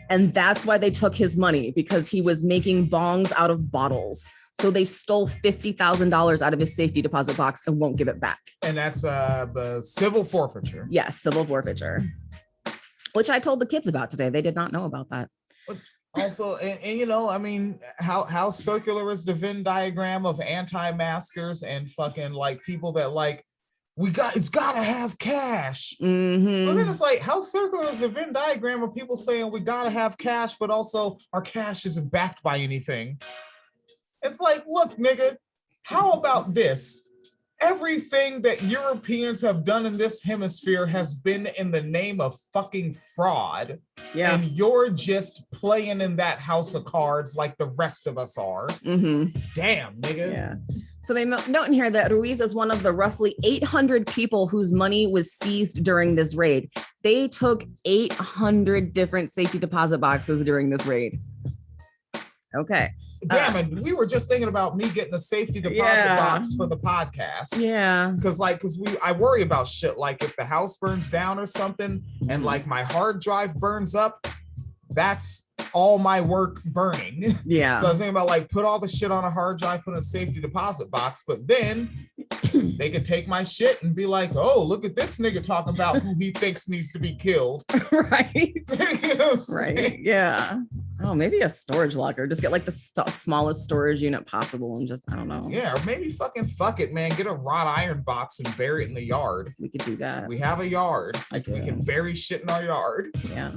And that's why they took his money, because he was making bongs out of bottles. So they stole $50,000 out of his safety deposit box and won't give it back.
And that's the civil forfeiture.
Yes, civil forfeiture, which I told the kids about today. They did not know about that.
Also, and you know, I mean, how circular is the Venn diagram of anti-maskers and fucking like people that like, it's gotta have cash.
Mm-hmm.
But then it's like, how circular is the Venn diagram of people saying we gotta have cash, but also our cash isn't backed by anything? It's like, look, nigga, how about this? Everything that Europeans have done in this hemisphere has been in the name of fucking fraud.
Yeah.
And you're just playing in that house of cards like the rest of us are.
Mm-hmm.
Damn, nigga.
Yeah. So they note in here that Ruiz is one of the roughly 800 people whose money was seized during this raid. They took 800 different safety deposit boxes during this raid. Okay.
Damn it. We were just thinking about me getting a safety deposit box for the podcast.
Yeah.
Because I worry about shit like if the house burns down or something and like my hard drive burns up, that's all my work burning.
Yeah.
So I was thinking about like put all the shit on a hard drive, put in a safety deposit box, but then they could take my shit and be like, oh, look at this nigga talking about who he thinks needs to be killed.
Right.
You know what I'm
Right.
saying?
Yeah. Oh, maybe a storage locker. Just get like the smallest storage unit possible and just, I don't know.
Yeah, or maybe fuck it, man. Get a wrought iron box and bury it in the yard.
We could do that.
We have a yard.
I
We can bury shit in our yard.
Yeah.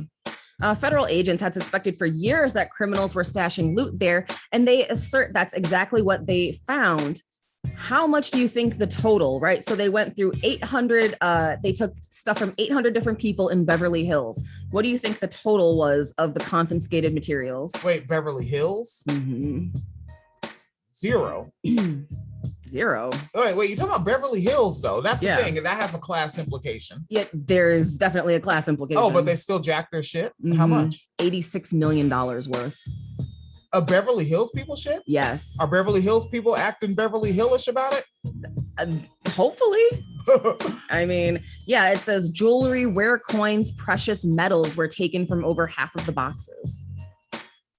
Federal agents had suspected for years that criminals were stashing loot there, and they assert that's exactly what they found. How much do you think the total, right? So they went through 800, they took stuff from 800 different people in Beverly Hills. What do you think the total was of the confiscated materials?
Wait, Beverly Hills?
Mm-hmm.
Zero.
Zero.
Oh, wait, you're talking about Beverly Hills, though. That's the
Yeah.
thing. That has a class implication.
Yet there's definitely a class implication.
Oh, but they still jack their shit? How
Mhm.
much?
$86 million worth.
Of Beverly Hills people shit?
Yes.
Are Beverly Hills people acting Beverly Hillish about it?
Hopefully. I mean, yeah, it says jewelry, rare coins, precious metals were taken from over half of the boxes.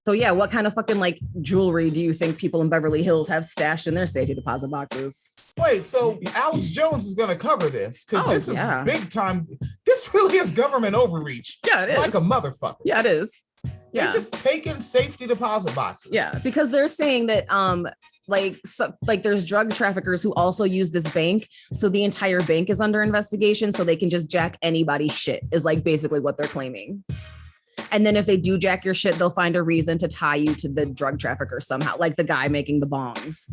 So yeah, what kind of fucking like jewelry do you think people in Beverly Hills have stashed in their safety deposit boxes?
Wait, so Alex Jones is going to cover this because
Oh,
this is
yeah.
big time. This really is government overreach.
Yeah, it is.
Like a motherfucker.
Yeah, it is. Yeah.
They're just taking safety deposit boxes.
Yeah, because they're saying that like there's drug traffickers who also use this bank, so the entire bank is under investigation, so they can just jack anybody's shit is like basically what they're claiming. And then if they do jack your shit, they'll find a reason to tie you to the drug trafficker somehow, like the guy making the bongs.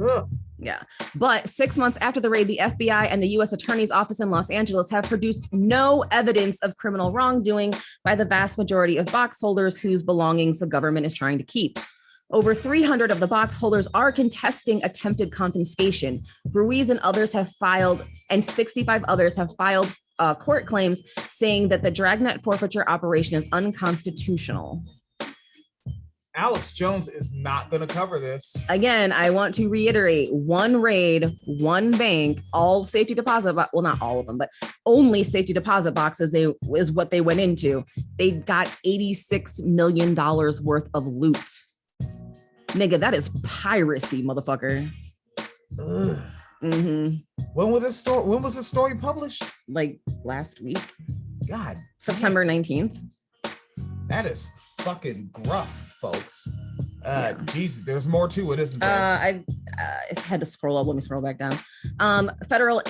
Ugh.
Yeah. But 6 months after the raid, the FBI and the U.S. Attorney's Office in Los Angeles have produced no evidence of criminal wrongdoing by the vast majority of box holders whose belongings the government is trying to keep. Over 300 of the box holders are contesting attempted confiscation. Ruiz and others have filed, and 65 others have filed court claims saying that the dragnet forfeiture operation is unconstitutional.
Alex Jones is not going to cover this.
Again, I want to reiterate, one raid, one bank, all safety deposit, well, not all of them, but only safety deposit boxes is what they went into. They got $86 million worth of loot. Nigga, that is piracy, motherfucker.
Ugh.
Mm-hmm.
When was this story published?
Like last week,
God,
September 19th.
that is fucking gruff, folks. Jesus, there's more to it, isn't there?
I had to scroll up. Let me scroll back down. Federal.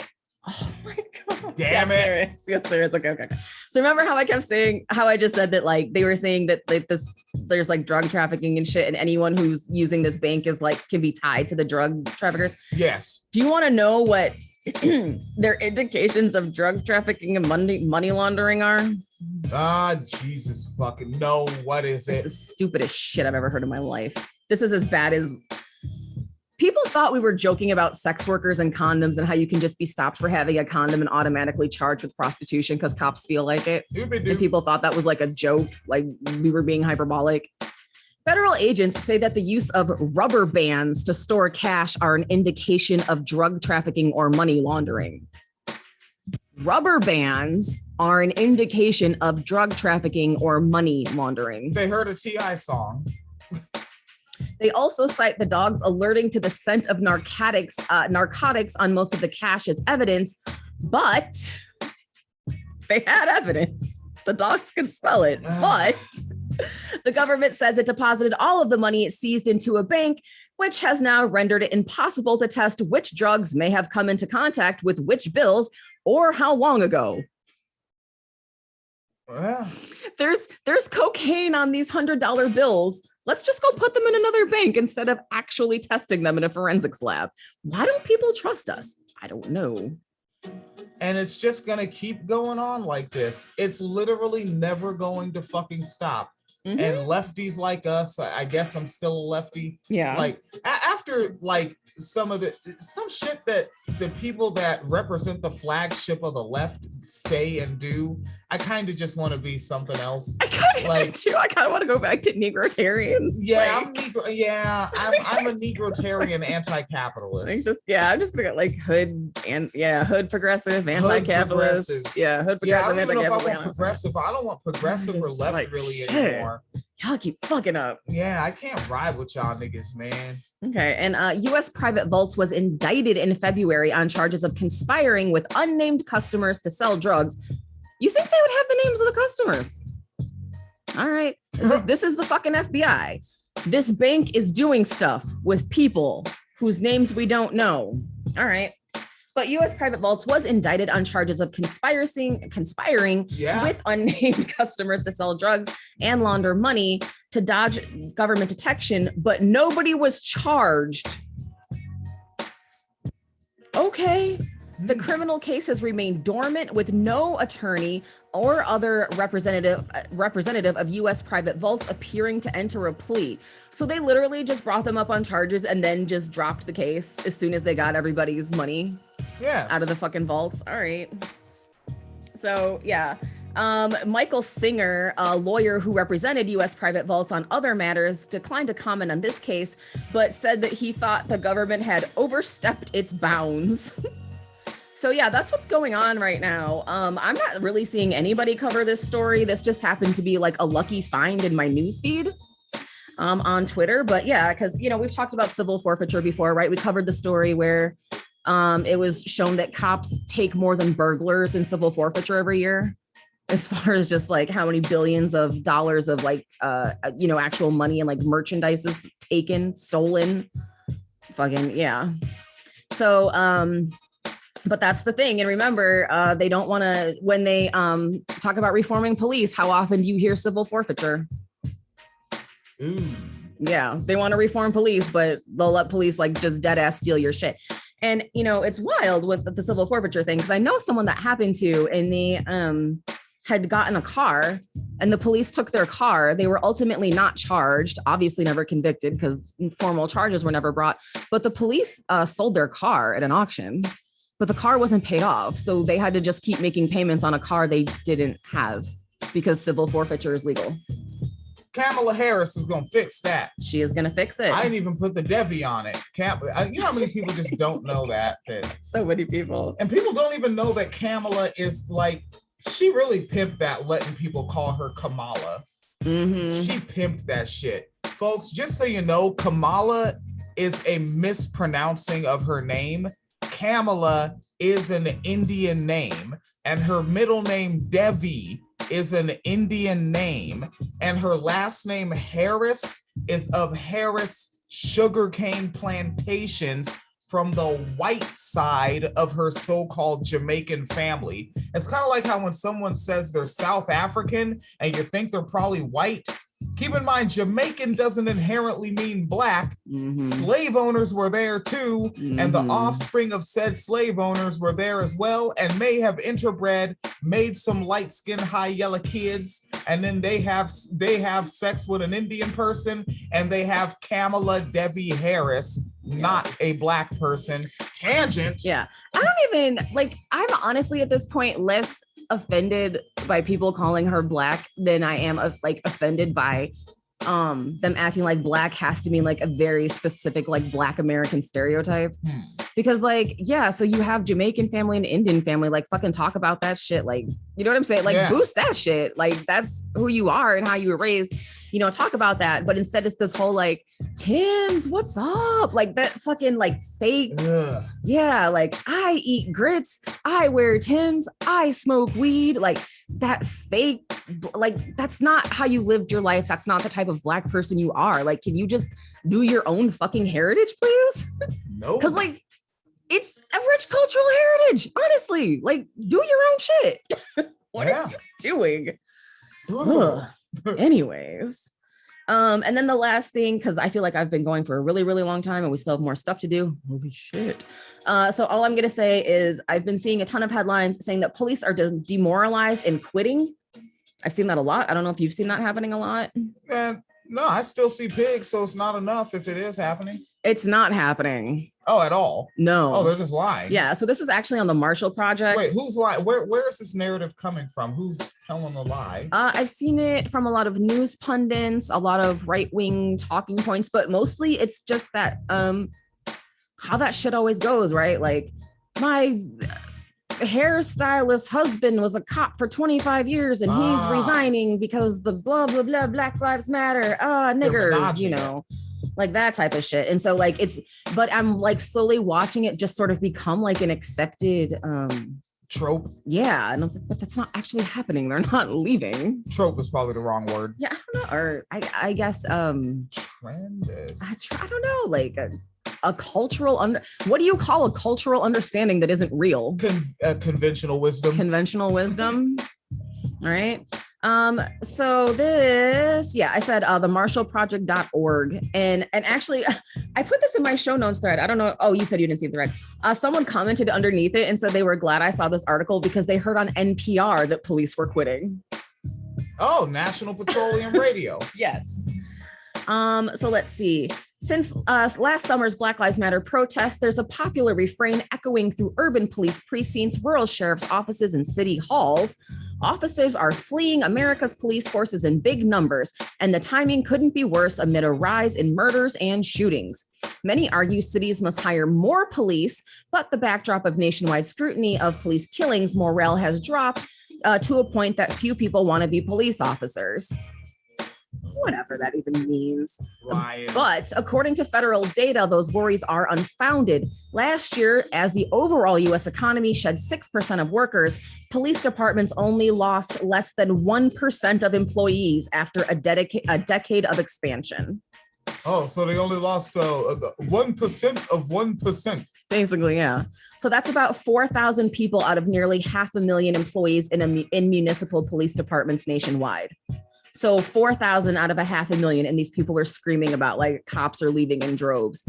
Oh my god!
Damn it!
Yes, there is. Okay. So remember how I kept saying how I just said that like they were saying that like there's like drug trafficking and shit, and anyone who's using this bank is like can be tied to the drug traffickers.
Yes.
Do you want to know what their indications of drug trafficking and money laundering are?
Jesus fucking no. What is it?
This is the stupidest shit I've ever heard in my life. This is as bad as people thought we were joking about sex workers and condoms and how you can just be stopped for having a condom and automatically charged with prostitution because cops feel like it. And people thought that was like a joke, like we were being hyperbolic. Federal agents say that the use of rubber bands to store cash are an indication of drug trafficking or money laundering. Rubber bands are an indication of drug trafficking or money laundering.
They heard a T.I. song.
They also cite the dogs alerting to the scent of narcotics on most of the cash as evidence, but they had evidence. The dogs could smell it, but the government says it deposited all of the money it seized into a bank, which has now rendered it impossible to test which drugs may have come into contact with which bills or how long ago. There's cocaine on these $100 bills. Let's just go put them in another bank instead of actually testing them in a forensics lab. Why don't people trust us? I don't know.
And it's just going to keep going on like this. It's literally never going to fucking stop. Mm-hmm. And lefties like us, I guess I'm still a lefty.
Yeah.
Like after like some shit that the people that represent the flagship of the left say and do, I kind of just want to be something else.
I kind of do too. I kind of want to go back to Negrotarian.
Yeah, I'm a Negrotarian anti-capitalist.
I'm just gonna get like hood progressive, anti-capitalist. Hood progressive,
I don't even know if I
anti-capitalist.
want progressive. I don't want progressive or left
like,
really anymore.
Y'all keep fucking up.
Yeah, I can't ride with y'all niggas, man.
Okay, and U.S. Private Vaults was indicted in February on charges of conspiring with unnamed customers to sell drugs. You think they would have the names of the customers? All right, this is the fucking FBI. This bank is doing stuff with people whose names we don't know. All right. But U.S. Private Vaults was indicted on charges of conspiring with unnamed customers to sell drugs and launder money to dodge government detection, but nobody was charged. Okay. The criminal case has remained dormant with no attorney or other representative of U.S. Private Vaults appearing to enter a plea. So they literally just brought them up on charges and then just dropped the case as soon as they got everybody's money out of the fucking vaults. All right. So, yeah. Michael Singer, a lawyer who represented U.S. Private Vaults on other matters, declined to comment on this case, but said that he thought the government had overstepped its bounds. So yeah, that's what's going on right now. I'm not really seeing anybody cover this story. This just happened to be like a lucky find in my newsfeed on Twitter. But yeah, because, we've talked about civil forfeiture before, right? We covered the story where it was shown that cops take more than burglars in civil forfeiture every year, as far as just like how many billions of dollars of like, actual money and like merchandise is taken, stolen. Fucking, yeah. So, but that's the thing. And remember, they don't want to, when they talk about reforming police, how often do you hear civil forfeiture?
Ooh.
Yeah, they want to reform police, but they'll let police like just dead ass steal your shit. And, it's wild with the civil forfeiture thing, because I know someone that happened to, and they had gotten a car and the police took their car. They were ultimately not charged, obviously never convicted because formal charges were never brought. But the police sold their car at an auction. But the car wasn't paid off. So they had to just keep making payments on a car they didn't have because civil forfeiture is legal.
Kamala Harris is going to fix that.
She is going to fix it.
I didn't even put the Debbie on it. You know how many people just don't know that?
So many people.
And people don't even know that Kamala is like, she really pimped that, letting people call her Kamala.
Mm-hmm.
She pimped that shit. Folks, just so you know, Kamala is a mispronouncing of her name. Kamala is an Indian name, and her middle name Devi is an Indian name, and her last name Harris is of Harris sugarcane plantations from the white side of her so-called Jamaican family. It's kind of like how when someone says they're South African and you think they're probably white, keep in mind, Jamaican doesn't inherently mean black. Slave owners were there too, and the offspring of said slave owners were there as well, and may have interbred, made some light-skinned, high yellow kids, and then they have sex with an Indian person, and they have Kamala Devi Harris, not a black person. Tangent.
Yeah, I don't even like. I'm honestly at this point less offended by people calling her black than I am offended by them acting like black has to mean like a very specific like black American stereotype. Because like, yeah, so you have Jamaican family and Indian family, like fucking talk about that shit. Like, you know what I'm saying? Like boost that shit. Like that's who you are and how you were raised, you know, talk about that. But instead it's this whole like, Tim's, what's up? Like that fucking like fake. Yeah. Like I eat grits. I wear Tim's. I smoke weed. Like that fake, like that's not how you lived your life. That's not the type of black person you are. Like, can you just do your own fucking heritage, please?
No.
Because like, it's a rich cultural heritage, honestly. Like, do your own shit. What are you doing? Anyways. And then the last thing, because I feel like I've been going for a really, really long time and we still have more stuff to do. Holy shit. So all I'm going to say is I've been seeing a ton of headlines saying that police are demoralized and quitting. I've seen that a lot. I don't know if you've seen that happening a lot.
No, I still see pigs, so it's not enough if it is happening.
It's not happening.
Oh, at all?
No.
Oh, they're just lying.
Yeah, so this is actually on the Marshall Project.
Wait, who's lying? Where is this narrative coming from? Who's telling a lie?
I've seen it from a lot of news pundits, a lot of right-wing talking points, but mostly it's just that how that shit always goes, right? Like my hairstylist husband was a cop for 25 years and he's resigning because the blah blah blah Black Lives Matter niggers, you know, like that type of shit. And so like but I'm like slowly watching it just sort of become like an accepted
trope.
Yeah, and I was like, but that's not actually happening. They're not leaving.
Trope is probably the wrong word.
Yeah, I don't know, or I guess
trended.
I don't know, like a cultural what do you call a cultural understanding that isn't real?
Conventional wisdom.
Conventional wisdom. All right. So this, I said the marshallproject.org. And actually I put this in my show notes thread. I don't know. Oh, you said you didn't see the thread. Someone commented underneath it and said they were glad I saw this article because they heard on NPR that police were quitting.
Oh, National Petroleum Radio.
Yes. So let's see. Since last summer's Black Lives Matter protest, there's a popular refrain echoing through urban police precincts, rural sheriff's offices, and city halls. Officers are fleeing America's police forces in big numbers, and the timing couldn't be worse amid a rise in murders and shootings. Many argue cities must hire more police, but the backdrop of nationwide scrutiny of police killings, morale has dropped to a point that few people want to be police officers. Whatever that even means.
Lying.
But according to federal data, those worries are unfounded. Last year, as the overall U.S. economy shed 6% of workers, police departments only lost less than 1% of employees after a decade of expansion.
Oh, so they only lost 1% of 1%.
Basically, yeah. So that's about 4,000 people out of nearly 500,000 employees in municipal police departments nationwide. So 4,000 out of 500,000, and these people are screaming about like cops are leaving in droves.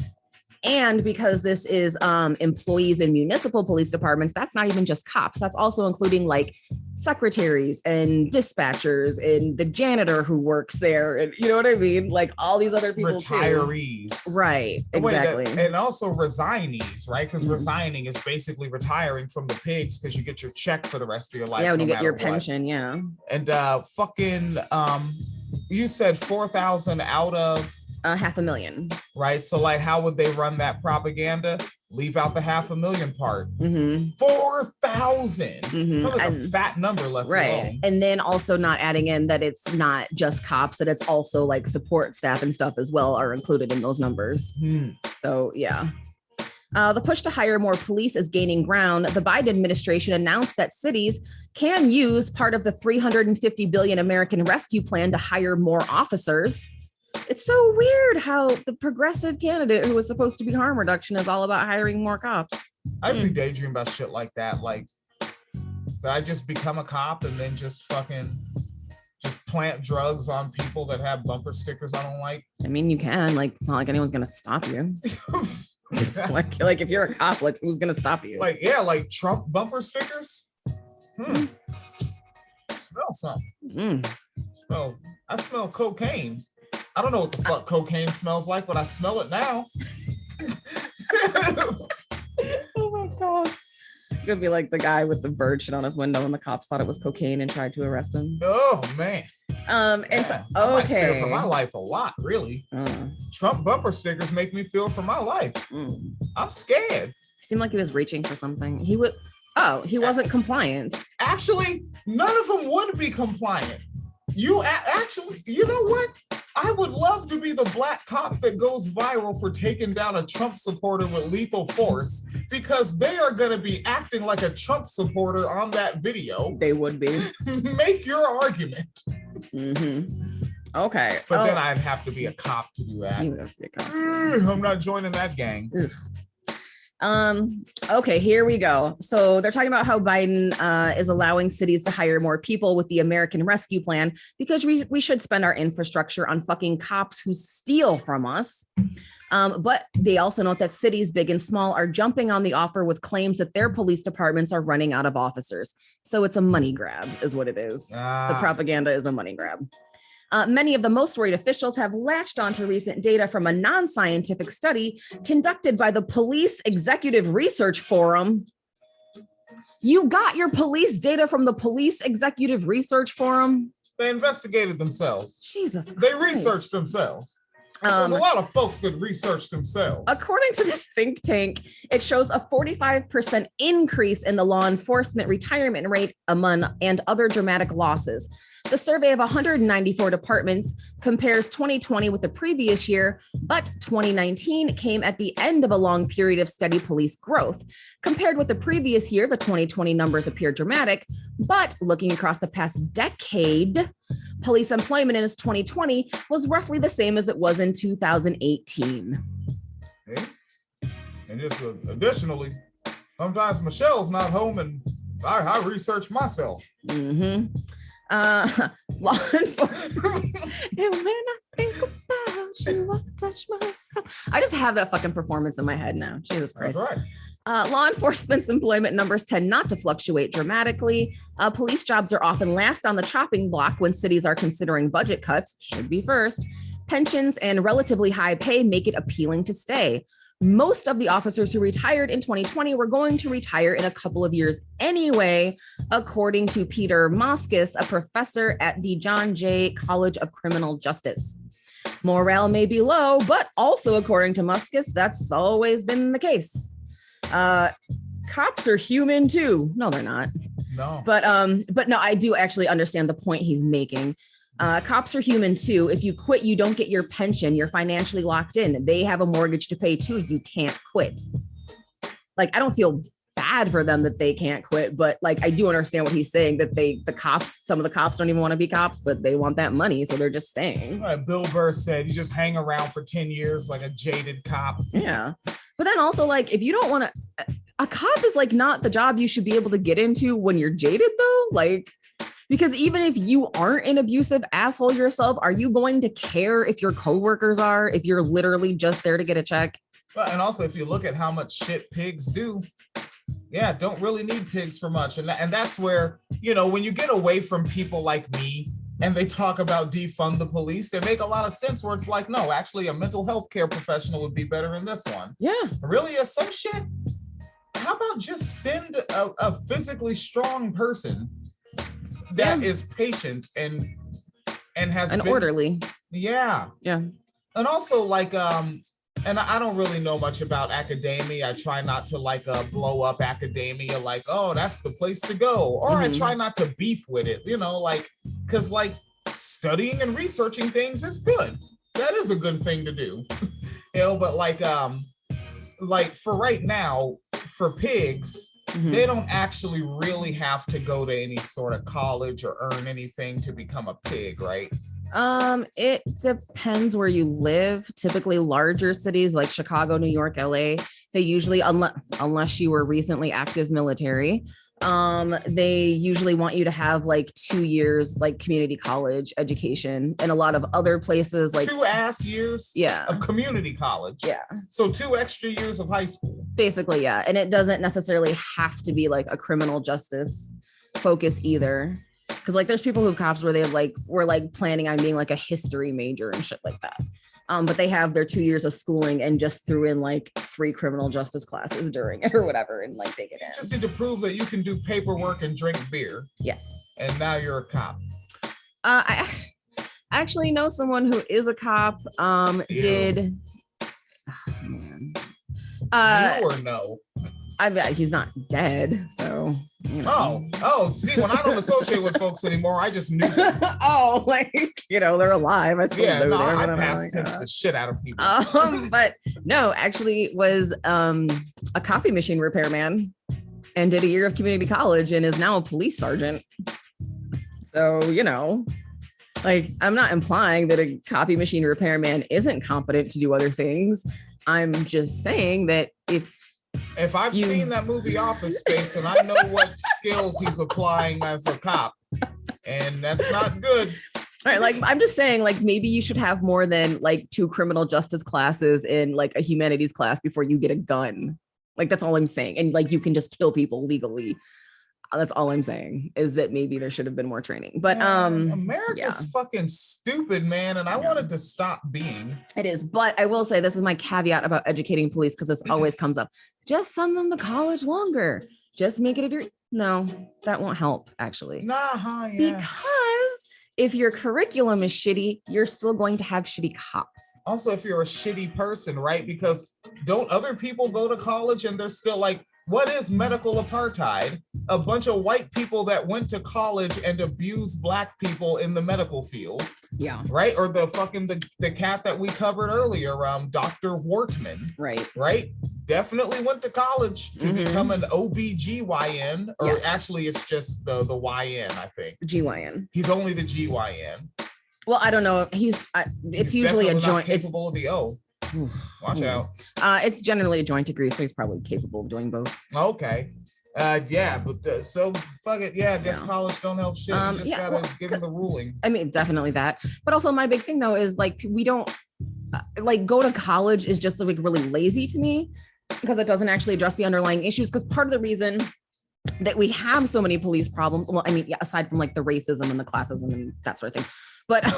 And because this is employees in municipal police departments, that's not even just cops. That's also including like secretaries and dispatchers and the janitor who works there. And you know what I mean? Like all these other people
retirees.
Too. Right, exactly.
And also resignees, right? Because resigning is basically retiring from the pigs because you get your check for the rest of your life.
Yeah, when you get your pension, yeah.
And you said 4,000 out of
500,000.
Right. So like, how would they run that propaganda? Leave out the 500,000 part. 4,000. Sounds like a fat number left alone.
And then also not adding in that it's not just cops, that it's also like support staff and stuff as well are included in those numbers. So yeah. The push to hire more police is gaining ground. The Biden administration announced that cities can use part of the $350 billion American Rescue Plan to hire more officers. It's so weird how the progressive candidate who was supposed to be harm reduction is all about hiring more cops.
I just be daydreaming about shit like that. Like, that I just become a cop and then just plant drugs on people that have bumper stickers I don't like.
I mean, you can. Like, it's not like anyone's gonna stop you. like if you're a cop, like who's gonna stop you?
Like, yeah, like Trump bumper stickers. Smell something. I smell cocaine. I don't know what the fuck cocaine smells like, but I smell it now.
Oh my god. It's gonna be like the guy with the bird shit on his window and the cops thought it was cocaine and tried to arrest him.
Oh man.
And
yeah,
so,
I might fear for my life a lot, really. Trump bumper stickers make me feel for my life. I'm scared.
Seemed like he was reaching for something. He wasn't compliant.
Actually, none of them would be compliant. You know what? I would love to be the black cop that goes viral for taking down a Trump supporter with lethal force, because they are going to be acting like a Trump supporter on that video.
They would be.
Make your argument.
Okay.
But then I'd have to be a cop to do that.
You would have to be a cop.
I'm not joining that gang.
Okay, here we go. So they're talking about how Biden is allowing cities to hire more people with the American Rescue Plan because we should spend our infrastructure on fucking cops who steal from us. But they also note that cities, big and small, are jumping on the offer with claims that their police departments are running out of officers. So it's a money grab is what it is. The propaganda is a money grab. Many of the most worried officials have latched onto recent data from a non-scientific study conducted by the Police Executive Research Forum. You got your police data from the Police Executive Research Forum?
They investigated themselves.
Jesus Christ.
They researched themselves. There's a lot of folks that research themselves.
According to this think tank, it shows a 45% increase in the law enforcement retirement rate and other dramatic losses. The survey of 194 departments compares 2020 with the previous year, but 2019 came at the end of a long period of steady police growth. Compared with the previous year, the 2020 numbers appear dramatic, but looking across the past decade, police employment in 2020 was roughly the same as it was in 2018.
Okay. And just additionally, sometimes Michelle's not home and I research myself.
Law enforcement. And when I think about you, I touch myself. I just have that fucking performance in my head now. Jesus Christ.
That's right.
Law enforcement's employment numbers tend not to fluctuate dramatically. Police jobs are often last on the chopping block when cities are considering budget cuts. Should be first. Pensions and relatively high pay make it appealing to stay. Most of the officers who retired in 2020 were going to retire in a couple of years anyway, according to Peter Moskis, a professor at the John Jay College of Criminal Justice. Morale may be low, but also according to Moskis, that's always been the case. Cops are human too. No, they're not.
No.
But no, I do actually understand the point he's making. Cops are human too. If you quit, you don't get your pension. You're financially locked in. They have a mortgage to pay too. You can't quit. Like, I don't feel bad for them that they can't quit, but like, I do understand what he's saying, that some of the cops don't even want to be cops, but they want that money. So they're just staying.
Right, Bill Burr said, you just hang around for 10 years like a jaded cop.
Yeah. But then also, like, if you don't want to, a cop is like not the job you should be able to get into when you're jaded though. Like, because even if you aren't an abusive asshole yourself, are you going to care if your coworkers are, if you're literally just there to get a check?
And also, if you look at how much shit pigs do, yeah, don't really need pigs for much. And that's where, you know, when you get away from people like me and they talk about defund the police, they make a lot of sense where it's like, no, actually a mental health care professional would be better in this one.
Yeah.
Really, some shit? How about just send a physically strong person that is patient and has been
orderly.
Yeah.
Yeah.
And also like, and I don't really know much about academia. I try not to like blow up academia, like, oh, that's the place to go. Or I try not to beef with it, you know, like, because like studying and researching things is good. That is a good thing to do. You know, but like for right now, for pigs, they don't actually really have to go to any sort of college or earn anything to become a pig, right?
It depends where you live. Typically larger cities like Chicago, New York, LA, they usually, unless you were recently active military, they usually want you to have like 2 years like community college education. And a lot of other places like
2 years
yeah
of community college.
Yeah.
So 2 extra years of high school.
Basically, yeah. And it doesn't necessarily have to be like a criminal justice focus either. Because like there's people who cops where they like were like planning on being like a history major and shit like that. But they have their 2 years of schooling and just threw in like 3 criminal justice classes during it or whatever, and like they get in.
You just need to prove that you can do paperwork and drink beer.
Yes.
And now you're a cop.
I actually know someone who is a cop. Did man.
You or no?
I bet he's not dead, so you know.
Oh, see, when I don't associate with folks anymore, I just knew them.
Oh, like they're alive. I suppose
Yeah, no,
there,
I pass tense the shit out of people.
But no, actually was a copy machine repairman and did a year of community college and is now a police sergeant. So, like I'm not implying that a copy machine repairman isn't competent to do other things. I'm just saying that if I've
seen that movie Office Space and I know what skills he's applying as a cop, and that's not good.
All right, like I'm just saying, like maybe you should have more than like 2 criminal justice classes in like a humanities class before you get a gun. Like that's all I'm saying. And like you can just kill people legally. That's all I'm saying is that maybe there should have been more training. But
America's fucking stupid, man, and I wanted to stop being.
It is, but I will say this is my caveat about educating police because this always comes up. Just send them to college longer. Just make it no, that won't help actually.
Yeah.
Because if your curriculum is shitty, you're still going to have shitty cops.
Also, if you're a shitty person, right? Because don't other people go to college and they're still like, what is medical apartheid? A bunch of white people that went to college and abused black people in the medical field.
Yeah.
Right? Or the cat that we covered earlier, Dr. Wortman. Right? Definitely went to college to become an OBGYN, or actually it's just the YN, I think.
GYN.
He's only the GYN.
Well, I don't know. It's usually a joint.
Not capable of the O. Watch out.
It's generally a joint degree, so he's probably capable of doing both.
Okay. So fuck it. Yeah, I guess college don't help shit. You just gotta give him the ruling.
I mean, definitely that. But also my big thing though is like we don't like go to college is just like really lazy to me because it doesn't actually address the underlying issues. Because part of the reason that we have so many police problems, well, I mean, aside from like the racism and the classism and that sort of thing. But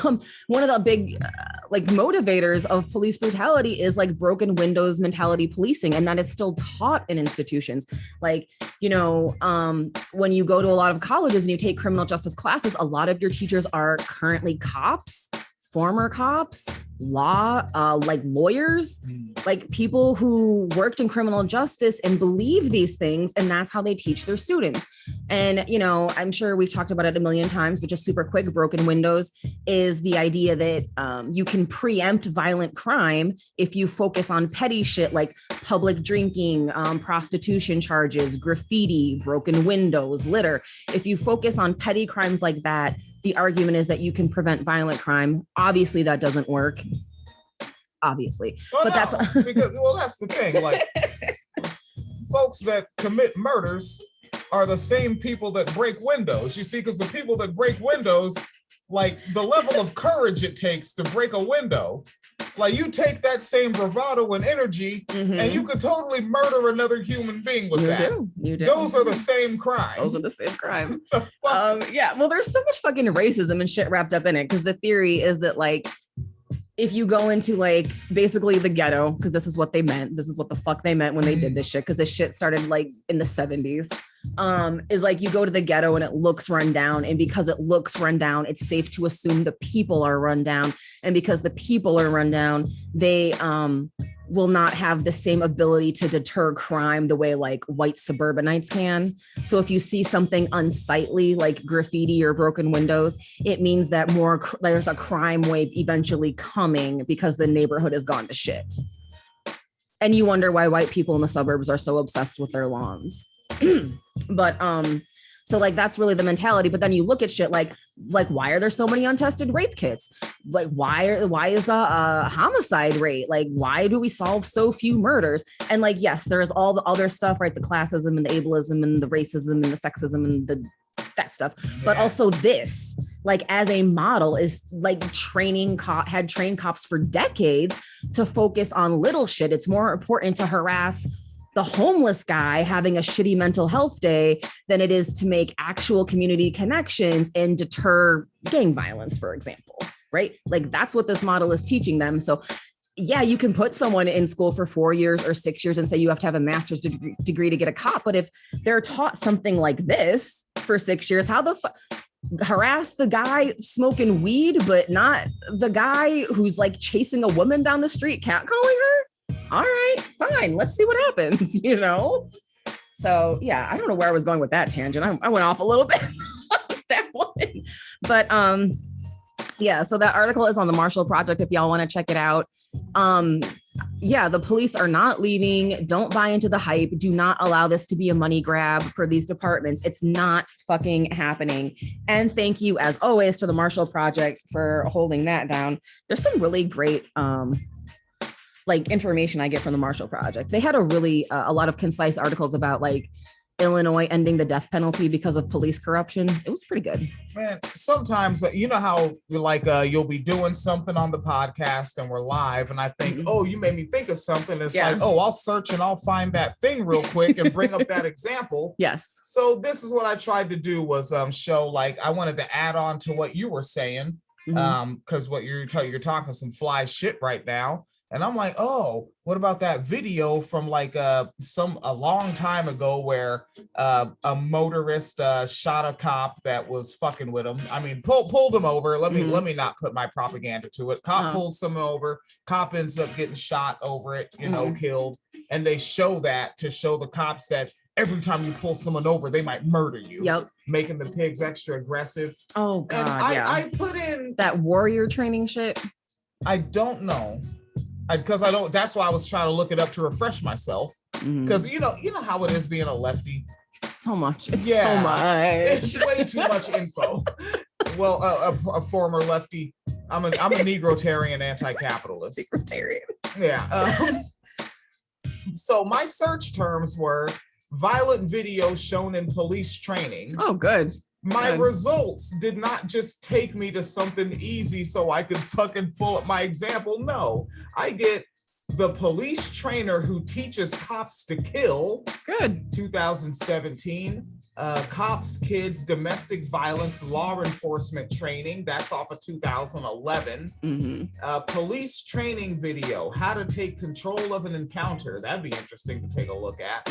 one of the big like motivators of police brutality is like broken windows mentality policing. And that is still taught in institutions. Like, when you go to a lot of colleges and you take criminal justice classes, a lot of your teachers are currently cops, former cops, like lawyers, like people who worked in criminal justice and believe these things. And that's how they teach their students. And, I'm sure we've talked about it a million times, but just super quick, broken windows is the idea that you can preempt violent crime if you focus on petty shit like public drinking, prostitution charges, graffiti, broken windows, litter. If you focus on petty crimes like that, the argument is that you can prevent violent crime. Obviously, that doesn't work. Obviously,
well,
but
no,
that's
because that's the thing. Like, folks that commit murders are the same people that break windows. You see, because the people that break windows, like the level of courage it takes to break a window, like you take that same bravado and energy, and you could totally murder another human being with that.
You do.
Those are the same crimes.
Those are the same crimes. Well, there's so much fucking racism and shit wrapped up in it because the theory is that like if you go into like basically the ghetto, because this is what they meant, this is what the fuck they meant when they did this shit, because this shit started like in the 70s, is like you go to the ghetto and it looks run down, and because it looks run down, it's safe to assume the people are run down, and because the people are run down, they will not have the same ability to deter crime the way like white suburbanites can. So if you see something unsightly like graffiti or broken windows, it means that there's a crime wave eventually coming because the neighborhood has gone to shit. And you wonder why white people in the suburbs are so obsessed with their lawns. But So like, that's really the mentality. But then you look at shit like why are there so many untested rape kits? Like, why is the homicide rate? Like, why do we solve so few murders? And like, yes, there is all the other stuff, right? The classism and the ableism and the racism and the sexism and that stuff. But also this, like, as a model is like had trained cops for decades to focus on little shit. It's more important to harass the homeless guy having a shitty mental health day than it is to make actual community connections and deter gang violence, for example, right? Like, that's what this model is teaching them. So yeah, you can put someone in school for 4 years or 6 years and say you have to have a master's degree to get a cop. But if they're taught something like this for 6 years, how the fuck harass the guy smoking weed, but not the guy who's like chasing a woman down the street, catcalling her? All right, fine. Let's see what happens, you know? So yeah, I don't know where I was going with that tangent. I went off a little bit on that one. But yeah, so that article is on the Marshall Project if y'all want to check it out. Yeah, the police are not leaving. Don't buy into the hype. Do not allow this to be a money grab for these departments. It's not fucking happening. And thank you, as always, to the Marshall Project for holding that down. There's some really great like information I get from the Marshall Project. They had a lot of concise articles about like Illinois ending the death penalty because of police corruption. It was pretty good.
Man, sometimes you know how like you'll be doing something on the podcast and we're live and I think, oh, you made me think of something. It's like, oh, I'll search and I'll find that thing real quick and bring up that example.
Yes.
So this is what I tried to do was show, like, I wanted to add on to what you were saying, because what you're talking some fly shit right now. And I'm like, oh, what about that video from like a long time ago where a motorist shot a cop that was fucking with him. I mean, pulled him over. Let me not put my propaganda to it. Cop pulled someone over. Cop ends up getting shot over it, killed. And they show that to show the cops that every time you pull someone over, they might murder you.
Yep.
Making the pigs extra aggressive.
Oh God.
And I put in
that warrior training shit.
I don't know. Because I don't, that's why I was trying to look it up to refresh myself. Because you know how it is being a lefty.
So much. It's so much.
It's way too much info. Well, a former lefty. I'm a Negrotarian anti-capitalist.
Negrotarian.
Yeah. So my search terms were violent videos shown in police training.
Oh, good.
My results did not just take me to something easy so I could fucking pull up my example. No, I get the police trainer who teaches cops to kill.
Good.
2017. Cops, kids, domestic violence, law enforcement training. That's off of 2011. Police training video, how to take control of an encounter. That'd be interesting to take a look at.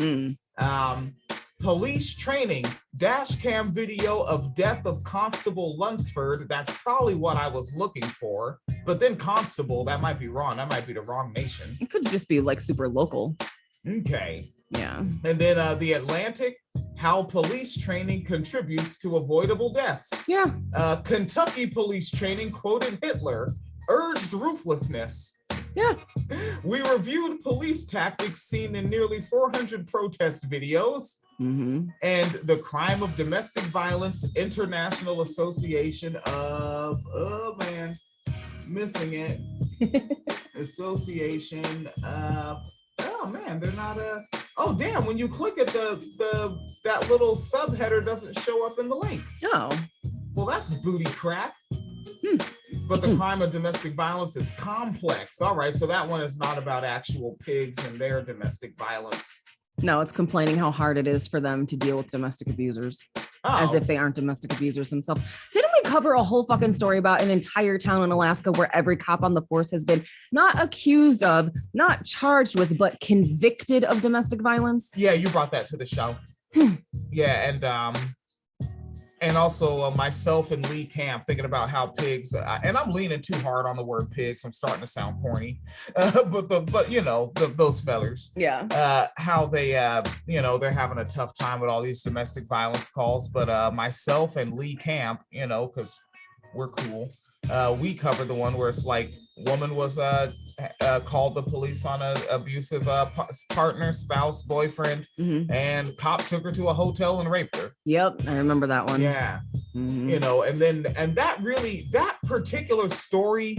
Police training, dash cam video of death of Constable Lunsford. That's probably what I was looking for. But then Constable, that might be wrong. That might be the wrong nation.
It could just be like super local.
Okay.
Yeah.
And then The Atlantic, how police training contributes to avoidable deaths.
Yeah.
Kentucky police training quoted Hitler, urged ruthlessness.
Yeah.
We reviewed police tactics seen in nearly 400 protest videos. And the Crime of Domestic Violence International Association of, oh man, missing it. Association of, oh man, they're not oh damn, when you click at that little subheader doesn't show up in the link.
Oh.
Well, that's booty crap. But the crime of domestic violence is complex. All right, so that one is not about actual pigs and their domestic violence.
No, it's complaining how hard it is for them to deal with domestic abusers, as if they aren't domestic abusers themselves. Didn't we cover a whole fucking story about an entire town in Alaska where every cop on the force has been not accused of, not charged with, but convicted of domestic violence?
Yeah, you brought that to the show. Yeah, and also myself and Lee Camp thinking about how pigs, and I'm leaning too hard on the word pigs. I'm starting to sound corny, but you know, those fellers, how they, they're having a tough time with all these domestic violence calls. But myself and Lee Camp, because we're cool. we covered the one where it's like woman was called the police on an abusive partner, spouse, boyfriend, and cop took her to a hotel and raped her.
Yep, I remember that one.
Yeah. You know, and that particular story,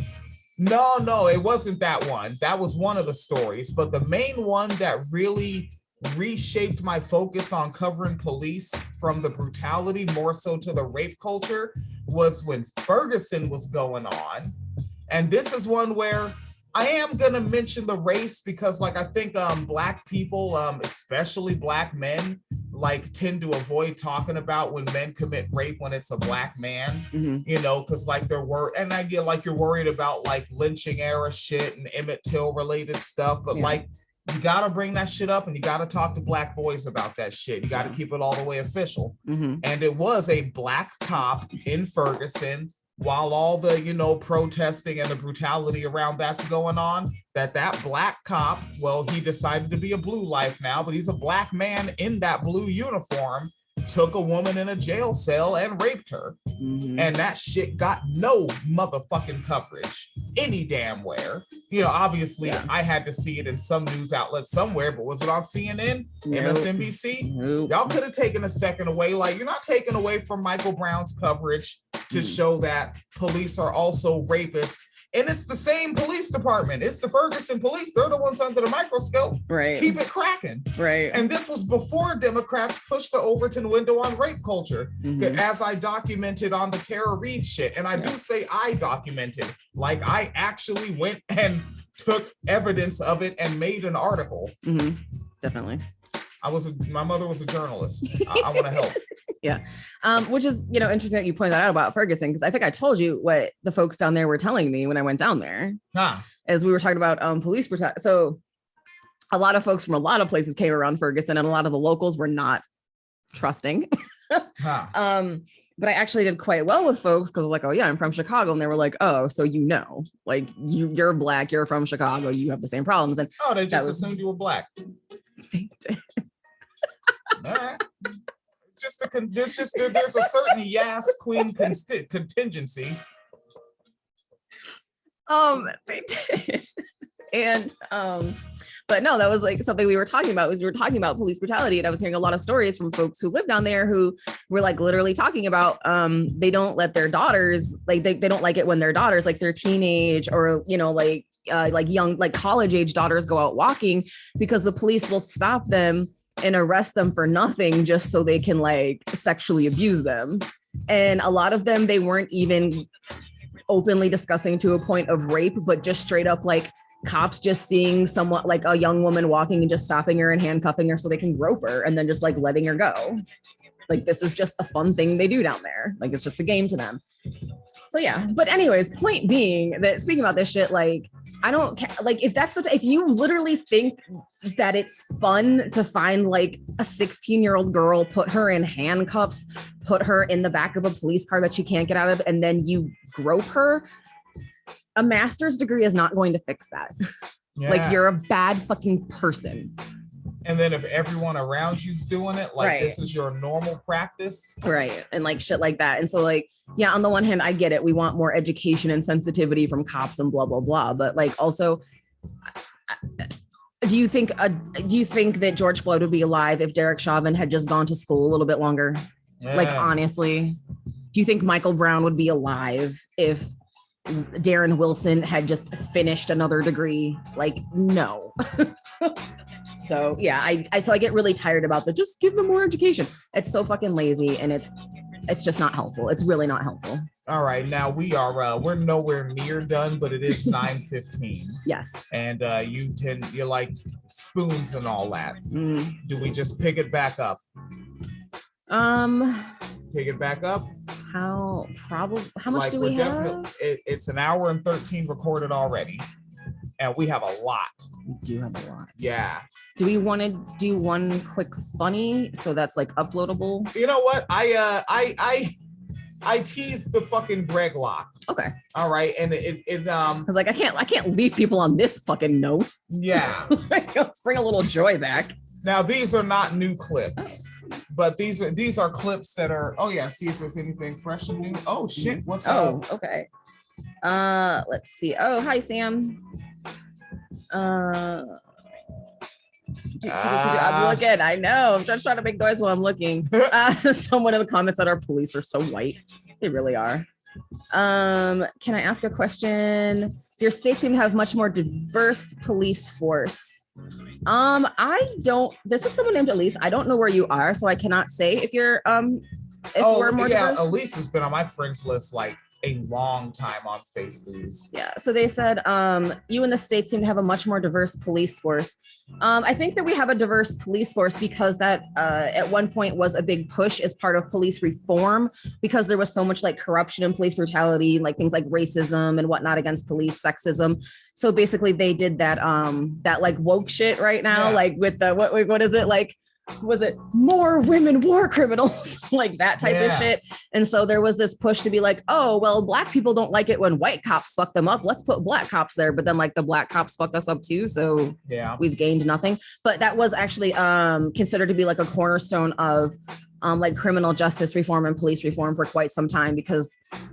no, it wasn't that one. That was one of the stories, but the main one that really reshaped my focus on covering police from the brutality more so to the rape culture was when Ferguson was going on. And this is one where I am going to mention the race because like I think black people, especially black men, like tend to avoid talking about when men commit rape when it's a black man, you know, because like and I get like you're worried about like lynching era shit and Emmett Till related stuff, but like you got to bring that shit up and you got to talk to black boys about that shit. You got to keep it all the way official. And it was a black cop in Ferguson while all the, you know, protesting and the brutality around that's going on, that black cop, well, he decided to be a blue life now, but he's a black man in that blue uniform, took a woman in a jail cell and raped her. And that shit got no motherfucking coverage any damn where. You know, obviously I had to see it in some news outlet somewhere, but was it on CNN, MSNBC? Y'all could have taken a second away. Like, you're not taking away from Michael Brown's coverage to show that police are also rapists. And it's the same police department. It's the Ferguson police. They're the ones under the microscope. Right. Keep it cracking. Right. And this was before Democrats pushed the Overton window on rape culture, as I documented on the Tara Reid shit. And I do say I documented, like I actually went and took evidence of it and made an article.
Definitely.
My mother was a journalist. I want to help.
Which is, you know, interesting that you point that out about Ferguson, because I think I told you what the folks down there were telling me when I went down there. As we were talking about police protection. So a lot of folks from a lot of places came around Ferguson, and a lot of the locals were not trusting. But I actually did quite well with folks because like, oh yeah, I'm from Chicago. And they were like, oh, so you know, like you're black, you're from Chicago, you have the same problems. And
they just assumed you were black.
They did.
All right. There's a certain Yas Queen contingency.
They did. And but no, that was like something we were talking about. We were talking about police brutality, and I was hearing a lot of stories from folks who live down there who were like literally talking about they don't let their daughters, like they don't like it when their daughters, like their teenage or you know like young, like college age daughters go out walking because the police will stop them and arrest them for nothing just so they can like sexually abuse them. And a lot of them, they weren't even openly discussing to a point of rape, but just straight up like cops just seeing someone like a young woman walking and just stopping her and handcuffing her so they can rope her and then just like letting her go. Like, this is just a fun thing they do down there. Like, it's just a game to them. So yeah, but anyways, point being that speaking about this shit, like, I don't care. Like, if that's if you literally think that it's fun to find like a 16-year-old girl, put her in handcuffs, put her in the back of a police car that she can't get out of, and then you grope her, a master's degree is not going to fix that. Yeah. Like, you're a bad fucking person.
And then if everyone around you's doing it, like this is your normal practice.
Right. And like shit like that. And so like, yeah, on the one hand, I get it. We want more education and sensitivity from cops and blah, blah, blah. But like, also, do you think that George Floyd would be alive if Derek Chauvin had just gone to school a little bit longer? Yeah. Like, honestly, do you think Michael Brown would be alive if Darren Wilson had just finished another degree? Like, no. So yeah, I get really tired about the just give them more education. It's so fucking lazy, and it's just not helpful. It's really not helpful.
All right, now we're nowhere near done, but it is 9:15.
Yes.
And you're like spoons and all that. Do we just pick it back up? Pick it back up.
How much do we have?
It's an hour and 13 recorded already, and we have a lot.
We do have a lot.
Yeah.
Do we want to do one quick funny so that's like uploadable?
You know what? I teased the fucking Greg lock.
Okay.
All right. And it
I was like, I can't leave people on this fucking note.
Yeah.
Let's bring a little joy back.
Now these are not new clips, but these are clips that are, oh yeah, see if there's anything fresh and new. Oh shit, what's up?
Oh, okay. Let's see. Oh, hi, Sam. I'm looking. I know. I'm just trying to make noise while I'm looking. Someone in the comments said our police are so white. They really are. Can I ask a question? Your state seem to have much more diverse police force. I don't. This is someone named Elise. I don't know where you are, so I cannot say if you're if we're more diverse.
Elise has been on my friends list like a long time on Facebook.
Yeah, so they said you in the state seem to have a much more diverse police force. I think that we have a diverse police force because that at one point was a big push as part of police reform, because there was so much like corruption and police brutality, like things like racism and whatnot against police, sexism. So basically they did that that like woke shit right now, like with the what is it, like was it more women war criminals, like that type of shit. And so there was this push to be like, oh, well, Black people don't like it when white cops fuck them up. Let's put Black cops there. But then like the Black cops fucked us up too. So we've gained nothing. But that was actually considered to be like a cornerstone of like criminal justice reform and police reform for quite some time, because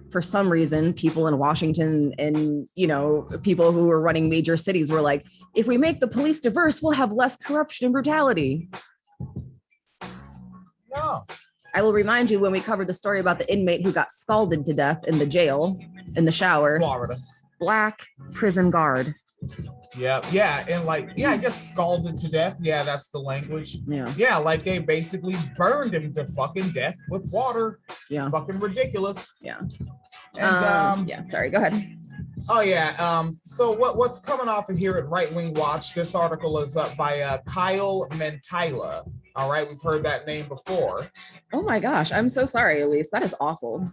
for some reason, people in Washington and, you know, people who were running major cities were like, if we make the police diverse, we'll have less corruption and brutality.
No.
I will remind you when we covered the story about the inmate who got scalded to death in the jail, in the shower.
Florida.
Black prison guard.
Yeah. And like, I guess scalded to death. Yeah, that's the language. Yeah, like they basically burned him to fucking death with water. Yeah. Fucking ridiculous.
Yeah.
And
sorry, go ahead.
Oh yeah. So what's coming off of here at Right Wing Watch? This article is up by Kyle Mentila. All right, we've heard that name before.
Oh my gosh, I'm so sorry, Elise. That is awful.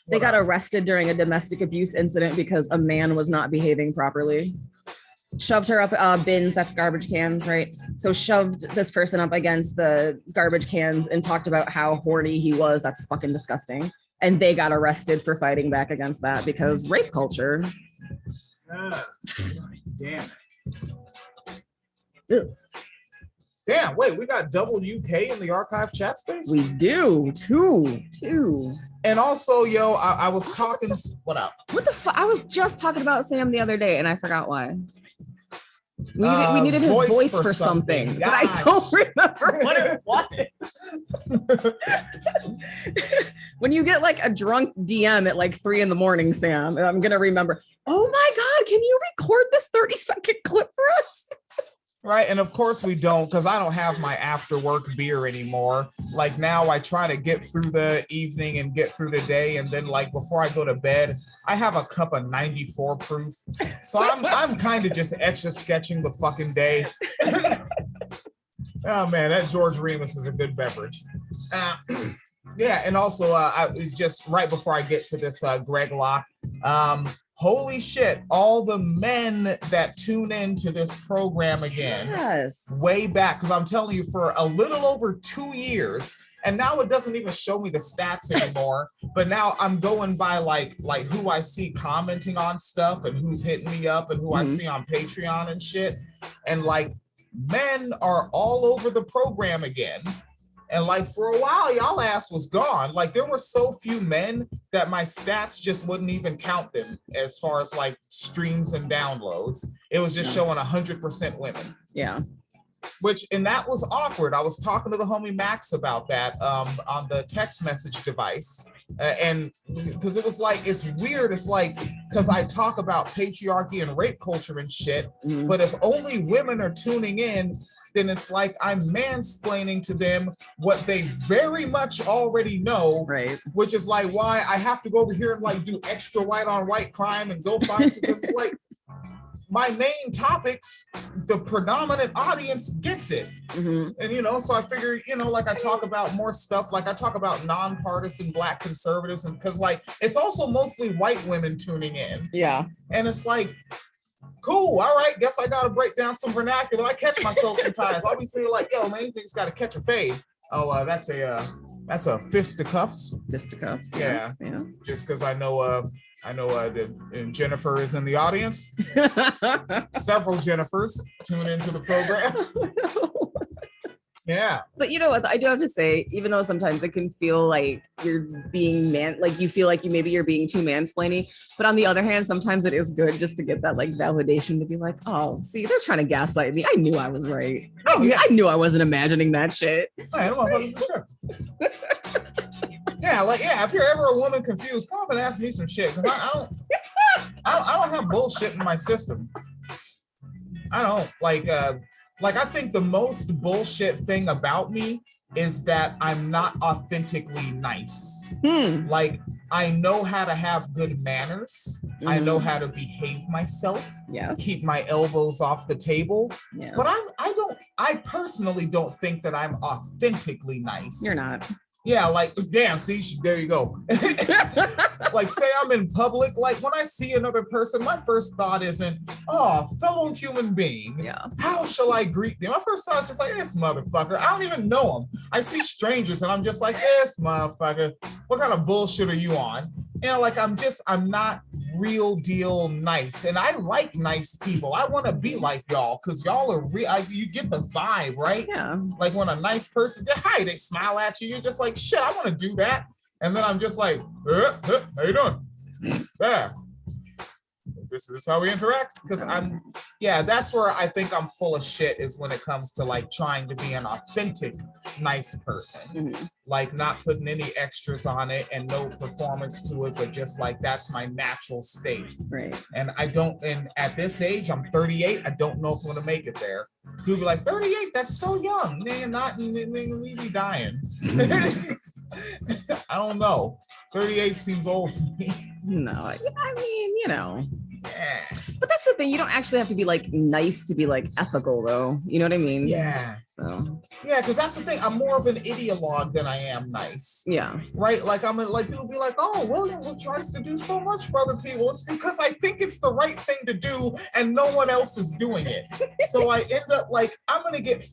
They got arrested during a domestic abuse incident because a man was not behaving properly. Shoved her up bins, that's garbage cans, right? So shoved this person up against the garbage cans and talked about how horny he was. That's fucking disgusting. And they got arrested for fighting back against that because rape culture.
Damn.
Ew.
Damn, wait, we got double UK in the archive chat space?
We do, two.
And also, yo, I was talking, what up?
What the fuck? I was just talking about Sam the other day and I forgot why. We needed his voice for something, but I don't remember what it was. When you get like a drunk DM at like 3 a.m, Sam, I'm going to remember, oh my God, can you record this 30-second clip for us?
Right. And of course we don't, because I don't have my after work beer anymore. Like now I try to get through the evening and get through the day. And then like before I go to bed, I have a cup of 94 proof. So I'm kind of just etch-a-sketching the fucking day. Oh man, that George Remus is a good beverage. Yeah. And also just right before I get to this Greg Locke, holy shit, all the men that tune into this program again, way back, because I'm telling you, for a little over 2 years, and now it doesn't even show me the stats anymore, but now I'm going by like who I see commenting on stuff and who's hitting me up and who I see on Patreon and shit. And like men are all over the program again. And like for a while, y'all ass was gone. Like there were so few men that my stats just wouldn't even count them as far as like streams and downloads. It was just showing 100% women.
Yeah.
And that was awkward. I was talking to the homie Max about that on the text message device. And because it was like, it's weird. It's like, because I talk about patriarchy and rape culture and shit, but if only women are tuning in, then it's like I'm mansplaining to them what they very much already know,
right? Which
is like why I have to go over here and like do extra white on white crime and go find some, because it's like my main topics, the predominant audience gets it. And, you know, so I figure, you know, like I talk about more stuff, like I talk about nonpartisan Black conservatives, and because like it's also mostly white women tuning in.
Yeah.
And it's like, cool, all right, guess I gotta break down some vernacular. I catch myself sometimes. I'll be feeling like, yo, man, you think it's gotta catch a fade. Oh, that's a fisticuffs.
Fisticuffs,
yeah.
Yes.
Just because I know Jennifer is in the audience. Several Jennifers tune into the program. Yeah.
But you know what? I do have to say, even though sometimes it can feel like you're being like you feel like maybe you're being too mansplaining. But on the other hand, sometimes it is good just to get that like validation to be like, oh, see, they're trying to gaslight me. I knew I was right.
Oh, yeah.
I knew I wasn't imagining that shit.
Hey, yeah, like if you're ever a woman confused, come up and ask me some shit. Cause I don't have bullshit in my system. I don't like I think the most bullshit thing about me is that I'm not authentically nice. Like I know how to have good manners. I know how to behave myself.
Yes.
Keep my elbows off the table.
Yeah.
But I personally don't think that I'm authentically nice.
You're not.
Yeah, like, damn, see, there you go. Like, say I'm in public, like, when I see another person, my first thought isn't, oh, fellow human being.
Yeah.
How shall I greet them? My first thought is just like, this motherfucker. I don't even know him. I see strangers and I'm just like, this motherfucker. What kind of bullshit are you on? You know, like, I'm not real deal nice. And I like nice people. I want to be like y'all because y'all are real. You get the vibe, right?
Yeah.
Like when a nice person, hi, they smile at you. You're just like, shit, I want to do that. And then I'm just like, how you doing? Yeah. This is how we interact. Because that's where I think I'm full of shit is when it comes to like trying to be an authentic, nice person. Like not putting any extras on it and no performance to it, but just like that's my natural state.
Right.
And and at this age, I'm 38. I don't know if I'm gonna make it there. People be like, 38, that's so young. Man, we be dying. I don't know. 38 seems old for me.
No, I mean, you know.
Yeah.
But that's the thing. You don't actually have to be like nice to be like ethical, though. You know what I mean?
Yeah.
So.
Yeah, because that's the thing. I'm more of an ideologue than I am nice.
Yeah.
Right? Like like people be like, oh, William tries to do so much for other people. It's because I think it's the right thing to do and no one else is doing it. So I end up like, I'm gonna get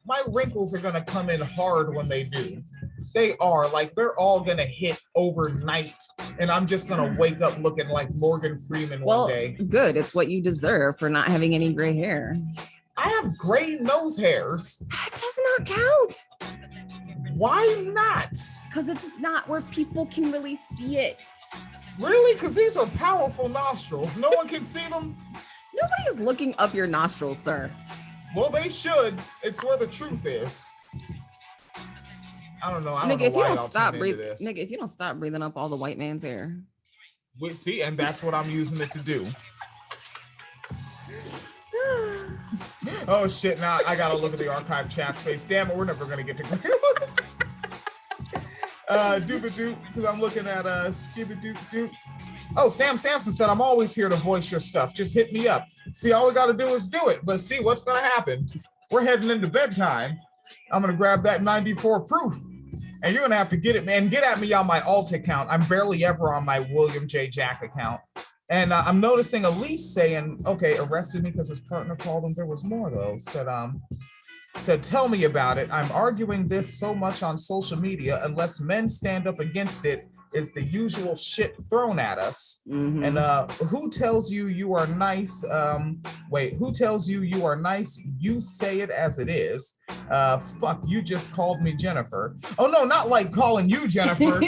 my wrinkles are gonna come in hard when they do. They are like, they're all gonna hit overnight and I'm just gonna wake up looking like Morgan Freeman one day.
Good. It's what you deserve for not having any gray hair.
I have gray nose hairs.
That does not count.
Why not?
Because it's not where people can really see it.
Really? Because these are powerful nostrils. No one can see them.
Nobody is looking up your nostrils, sir.
Well, they should. It's where the truth is. I don't know. I don't know
if you
why
don't
y'all
stop
tuned
breathing,
into this.
nigga, if you don't stop breathing up all the white man's hair.
We see, and that's what I'm using it to do. Oh shit! Now I gotta look at the archive chat space. Damn it, we're never gonna get to. Doop-a-doop, because I'm looking at skibba-doop-doop. Oh, Sam Sampson said, I'm always here to voice your stuff. Just hit me up. See, all we got to do is do it. But see, what's going to happen? We're heading into bedtime. I'm going to grab that 94 proof. And you're going to have to get it, man. Get at me on my alt account. I'm barely ever on my William J. Jack account. And I'm noticing Elise saying, okay, arrested me because his partner called him. There was more, though. Said, tell me about it. I'm arguing this so much on social media. Unless men stand up against it, is the usual shit thrown at us. Mm-hmm. And who tells you you are nice? Who tells you you are nice? You say it as it is. Fuck, you just called me Jennifer. Oh no, not like calling you Jennifer,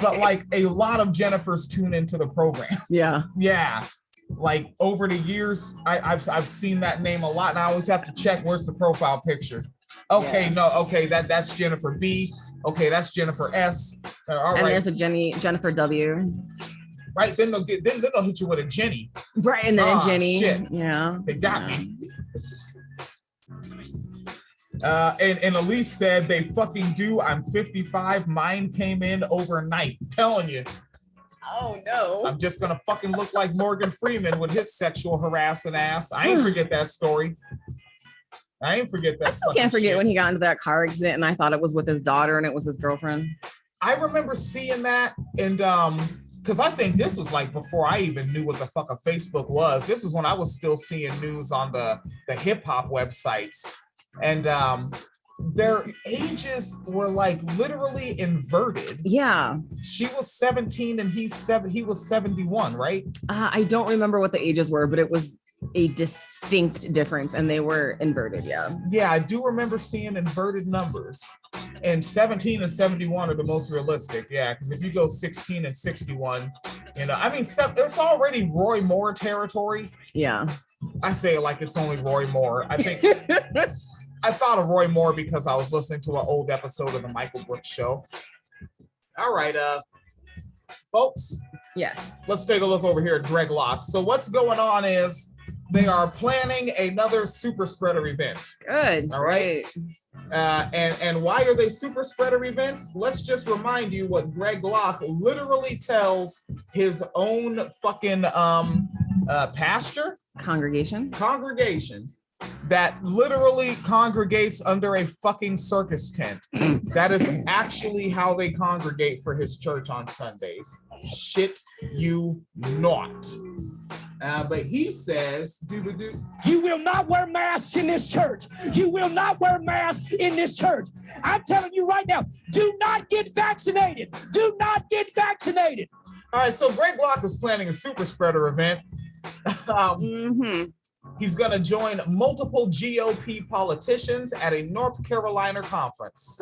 but like a lot of Jennifers tune into the program.
Yeah.
Yeah. Like over the years, I've seen that name a lot, and I always have to check where's the profile picture. Okay, yeah. No, okay, that's Jennifer B. Okay, that's Jennifer S. All right.
And there's a Jennifer W.
Right, then they'll hit you with a Jenny.
Right, and then a Jenny.
Shit.
Yeah,
they got me. And Elise said they fucking do. I'm 55. Mine came in overnight. I'm telling you.
Oh no.
I'm just gonna fucking look like Morgan Freeman with his sexual harassing ass. I ain't forget that story. I ain't forget that.
I still can't forget when he got into that car accident and I thought it was with his daughter and it was his girlfriend.
I remember seeing that, and because I think this was like before I even knew what the fuck a Facebook was. This is when I was still seeing news on the hip hop websites, and their ages were like literally inverted.
Yeah.
She was 17 and he was 71, right?
I don't remember what the ages were, but it was a distinct difference, and they were inverted.
Yeah, I do remember seeing inverted numbers. And 17 and 71 are the most realistic. Yeah, because if you go 16 and 61, I mean, it's already Roy Moore territory.
Yeah.
I say it like it's only Roy Moore. I think I thought of Roy Moore because I was listening to an old episode of the Michael Brooks show. All right, folks.
Yes.
Let's take a look over here at Greg Locke. So what's going on is they are planning another super spreader event.
Good.
All right. And why are they super spreader events? Let's just remind you what Greg Locke literally tells his own fucking pastor
Congregation
that literally congregates under a fucking circus tent. That is actually how they congregate for his church on Sundays. Shit you not. But he says,
you will not wear masks in this church. You will not wear masks in this church. I'm telling you right now, do not get vaccinated. Do not get vaccinated.
All right, so Greg Locke is planning a super spreader event. He's going to join multiple GOP politicians at a North Carolina conference.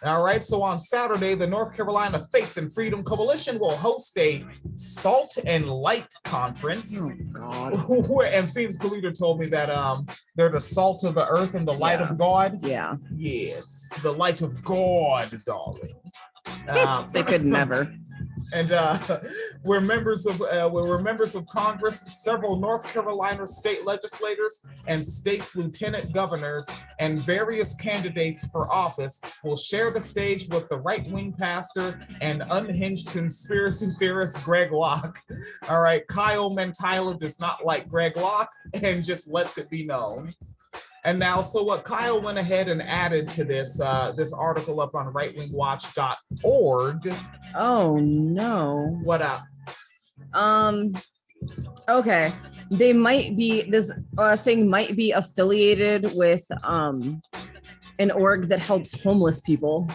All right, so on Saturday, the North Carolina Faith and Freedom Coalition will host a Salt and Light conference.
Oh, God.
And Phoenix Calida told me that they're the salt of the earth and the light of God.
Yeah.
Yes, the light of God, darling.
They could never.
And we're members of Congress, several North Carolina state legislators and states lieutenant governors and various candidates for office will share the stage with the right-wing pastor and unhinged conspiracy theorist Greg Locke. All right, Kyle Mentila does not like Greg Locke and just lets it be known. And now, so what Kyle went ahead and added to this this article up on rightwingwatch.org.
Oh no.
What up?
Okay. They might be, this thing might be affiliated with an org that helps homeless people.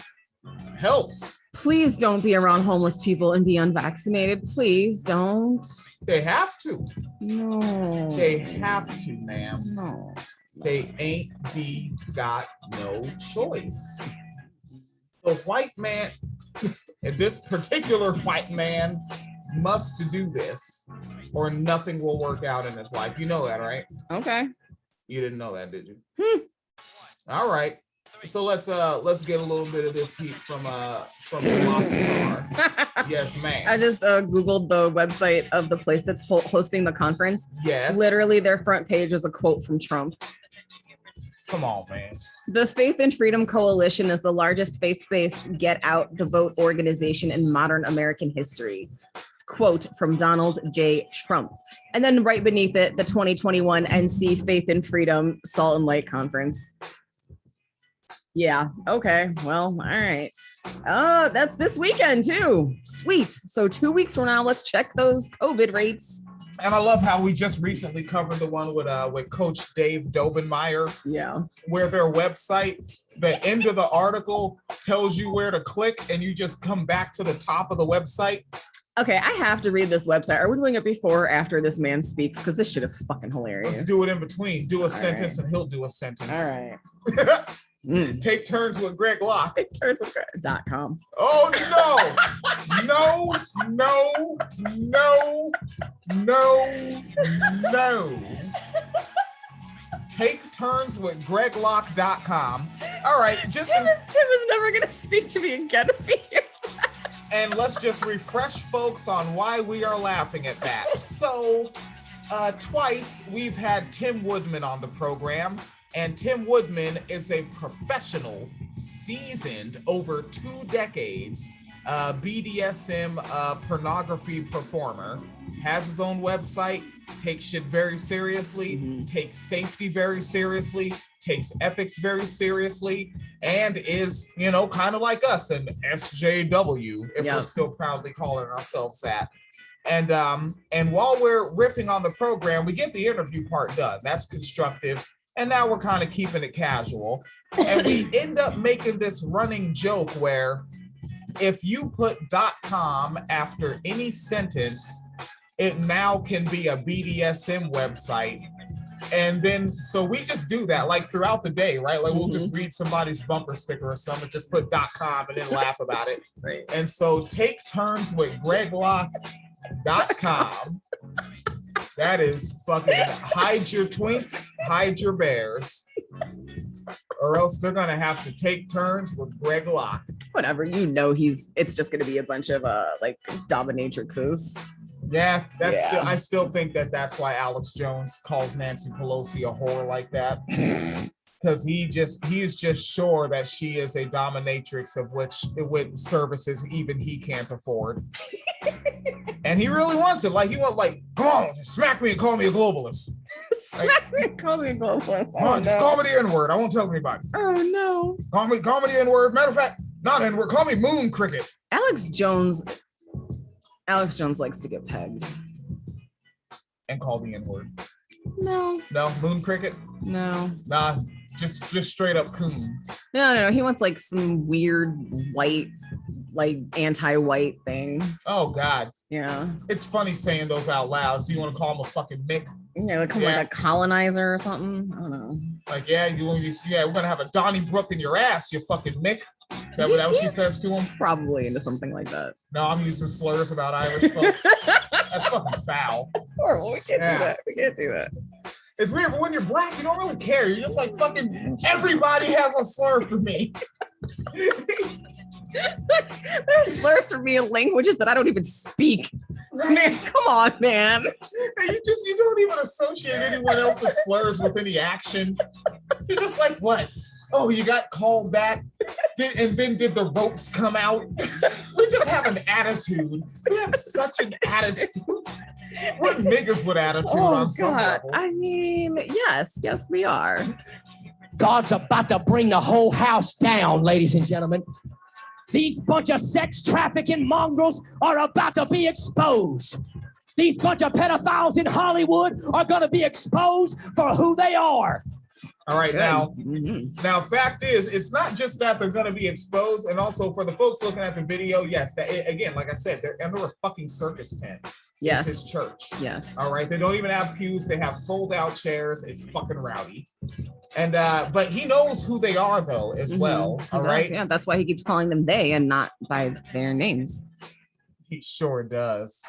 Helps.
Please don't be around homeless people and be unvaccinated. Please don't.
They have to.
No.
They have to, ma'am.
No.
They ain't got no choice. The white man, and this particular white man, must do this, or nothing will work out in his life. You know that, right?
Okay.
You didn't know that, did you? All right. So let's get a little bit of this heat from the Rockstar. Yes, ma'am.
I just Googled the website of the place that's hosting the conference.
Yes.
Literally, their front page is a quote from Trump.
Come on, man.
The Faith and Freedom Coalition is the largest faith-based get out the vote organization in modern American history. Quote from Donald J. Trump. And then right beneath it, the 2021 NC Faith and Freedom Salt and Light Conference. Yeah. Okay. Well, all right. Oh, that's this weekend too. Sweet. So 2 weeks from now, let's check those COVID rates.
And I love how we just recently covered the one with Coach Dave Dobenmeyer.
Yeah.
Where their website, the end of the article tells you where to click and you just come back to the top of the website.
Okay, I have to read this website. Are we doing it before or after this man speaks? Because this shit is fucking hilarious.
Let's do it in between. Do a sentence and he'll do a sentence.
All right.
Take turns with Greg Locke.
Take turns with Greg.com.
Oh no. No. Take turns with GregLocke.com. All right.
Tim is never gonna speak to me again if he hears that.
And let's just refresh folks on why we are laughing at that. So twice we've had Tim Woodman on the program. And Tim Woodman is a professional, seasoned, over 2 decades, BDSM pornography performer, has his own website, takes shit very seriously, takes safety very seriously, takes ethics very seriously, and is, kind of like us, an SJW, if we're still proudly calling ourselves that. And while we're riffing on the program, we get the interview part done. That's constructive. And now we're kind of keeping it casual. And we end up making this running joke where if you put .com after any sentence, it now can be a BDSM website And then, so we just do that like throughout the day, right? Like we'll just read somebody's bumper sticker or something, just put .com and then laugh about it.
Right.
And so take turns with GregLock.com. That is fucking hide your twinks, hide your bears. Or else they're gonna have to take turns with Greg Locke.
Whatever, it's just gonna be a bunch of like dominatrixes.
Yeah, that's I still think that's why Alex Jones calls Nancy Pelosi a whore like that. Because he is just sure that she is a dominatrix of which services even he can't afford. And he really wants it. Like he wants, like, come on, smack me and call me a globalist.
Smack me and call me a globalist.
Come on, just call me the N-word. I won't tell anybody.
Oh no.
Call me the N-word. Matter of fact, not N-word. Call me Moon Cricket.
Alex Jones likes to get pegged.
And call the N-word.
No.
No, Moon Cricket?
No.
Nah, just straight up coon.
No. He wants like some weird white, like anti-white thing.
Oh God.
Yeah.
It's funny saying those out loud. So you want to call him a fucking Mick?
Yeah, like a colonizer or something. I don't know.
Like, we're gonna have a Donnybrook in your ass, you fucking Mick. Is that what she says to him?
Probably into something like that.
No, I'm using slurs about Irish folks. That's fucking foul.
Horrible. We can't do that. We can't do that.
It's weird, but when you're black, you don't really care. You're just like, fucking everybody has a slur for me.
There's slurs for me in languages that I don't even speak. Man, come on, man.
You don't even associate anyone else's slurs with any action. You're just like, what? Oh, you got called that? And then did the ropes come out? We just have an attitude. We have such an attitude. We're niggas with attitude on some level.
I mean, yes, we are.
God's about to bring the whole house down, ladies and gentlemen. These bunch of sex trafficking mongrels are about to be exposed. These bunch of pedophiles in Hollywood are going to be exposed for who they are.
All right, now, fact is, it's not just that they're going to be exposed, and also for the folks looking at the video, yes, again, like I said, they're under a fucking circus tent.
Yes.
It's his church.
Yes.
All right, they don't even have pews. They have fold-out chairs. It's fucking rowdy. And but he knows who they are, though, as well. All right.
Yeah, that's why he keeps calling them they and not by their names.
He sure does.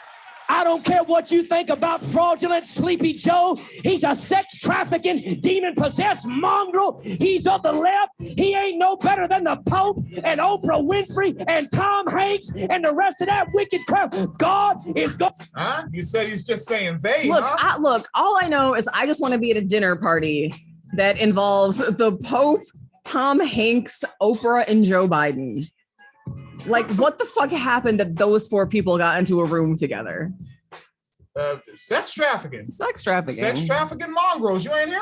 I don't care what you think about fraudulent Sleepy Joe. He's a sex trafficking, demon-possessed mongrel. He's of the left. He ain't no better than the Pope and Oprah Winfrey and Tom Hanks and the rest of that wicked crap. God is good.
Huh? You said he's just saying they,
Look,
huh?
look, all I know is I just want to be at a dinner party that involves the Pope, Tom Hanks, Oprah, and Joe Biden. Like, what the fuck happened that those four people got into a room together?
Sex trafficking.
Sex trafficking.
Sex trafficking mongrels. You ain't here?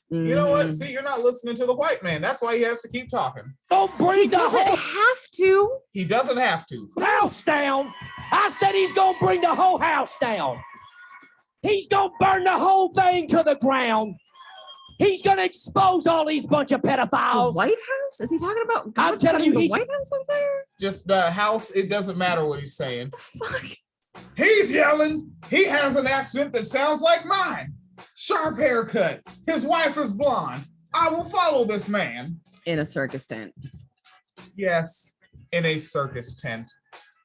You know what? See, you're not listening to the white man. That's why he has to keep talking.
Don't bring the
doesn't
whole
have to.
He doesn't have to.
house down. I said he's going to bring the whole house down. He's going to burn the whole thing to the ground. He's going to expose all these bunch of pedophiles.
The White House? Is he talking about
I'm telling you,
the White House up there?
Just the house. It doesn't matter what he's saying.
Fuck.
He's yelling. He has an accent that sounds like mine. Sharp haircut. His wife is blonde. I will follow this man.
In a circus tent.
Yes, in a circus tent.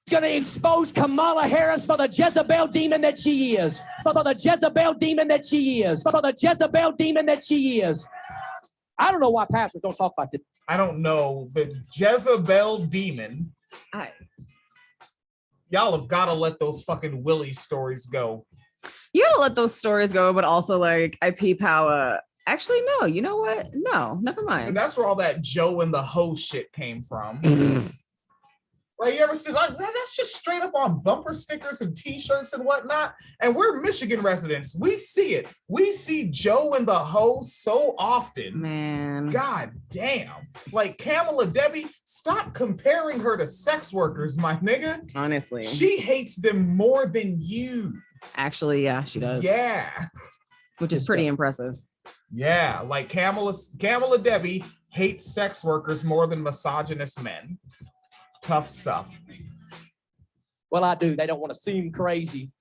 He's going to expose Kamala Harris for the Jezebel demon that she is. For the Jezebel demon that she is. For the Jezebel demon that she is. I don't know why pastors don't talk about this.
I don't know. The Jezebel demon. Y'all have got to let those fucking Willie stories go.
You gotta let those stories go, but also like I peep how actually no, you know what? No, never mind.
And that's where all that Joe and the hoe shit came from. Right? You ever see like that's just straight up on bumper stickers and t-shirts and whatnot. And we're Michigan residents. We see it. We see Joe and the hoe so often.
Man.
God damn. Like Kamala Debbie, stop comparing her to sex workers, my nigga.
Honestly.
She hates them more than you.
Actually, yeah, she does.
Yeah.
Which is pretty impressive.
Yeah, like Kamala Debbie hates sex workers more than misogynist men. Tough stuff.
Well, I do. They don't want to seem crazy.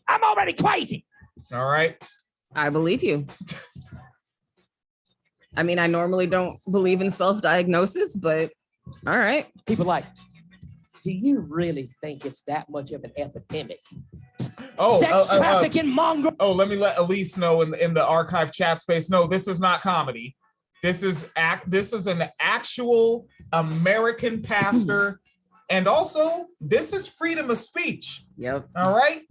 I'm already crazy.
All right.
I believe you. I mean, I normally don't believe in self-diagnosis, but all right.
People like, do you really think it's that much of an epidemic?
Oh,
Sex trafficking, mongrel.
Oh, let me let Elise know in the archive chat space. No, this is not comedy. This is an actual American pastor. And also, this is freedom of speech.
Yep.
All right.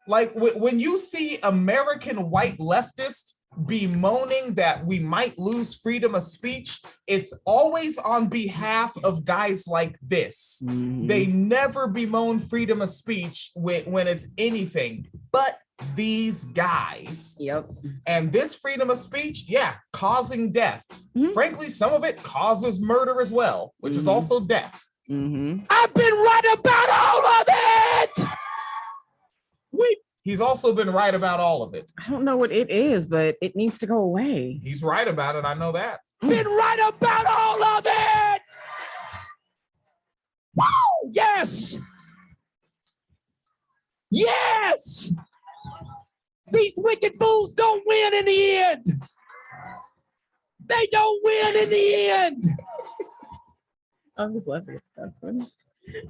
Like when you see American white leftists bemoaning that we might lose freedom of speech, it's always on behalf of guys like this.
Mm-hmm.
They never bemoan freedom of speech when it's anything but these guys.
Yep.
And this freedom of speech, yeah, causing death.
Mm-hmm.
Frankly, some of it causes murder as well, which is also death.
Mm-hmm.
I've been right about all of it.
He's also been right about all of it.
I don't know what it is, but it needs to go away.
He's right about it. I know that.
Been right about all of it. Wow. Yes. Yes. These wicked fools don't win in the end. They don't win in the end.
I'm just laughing at that. That's funny.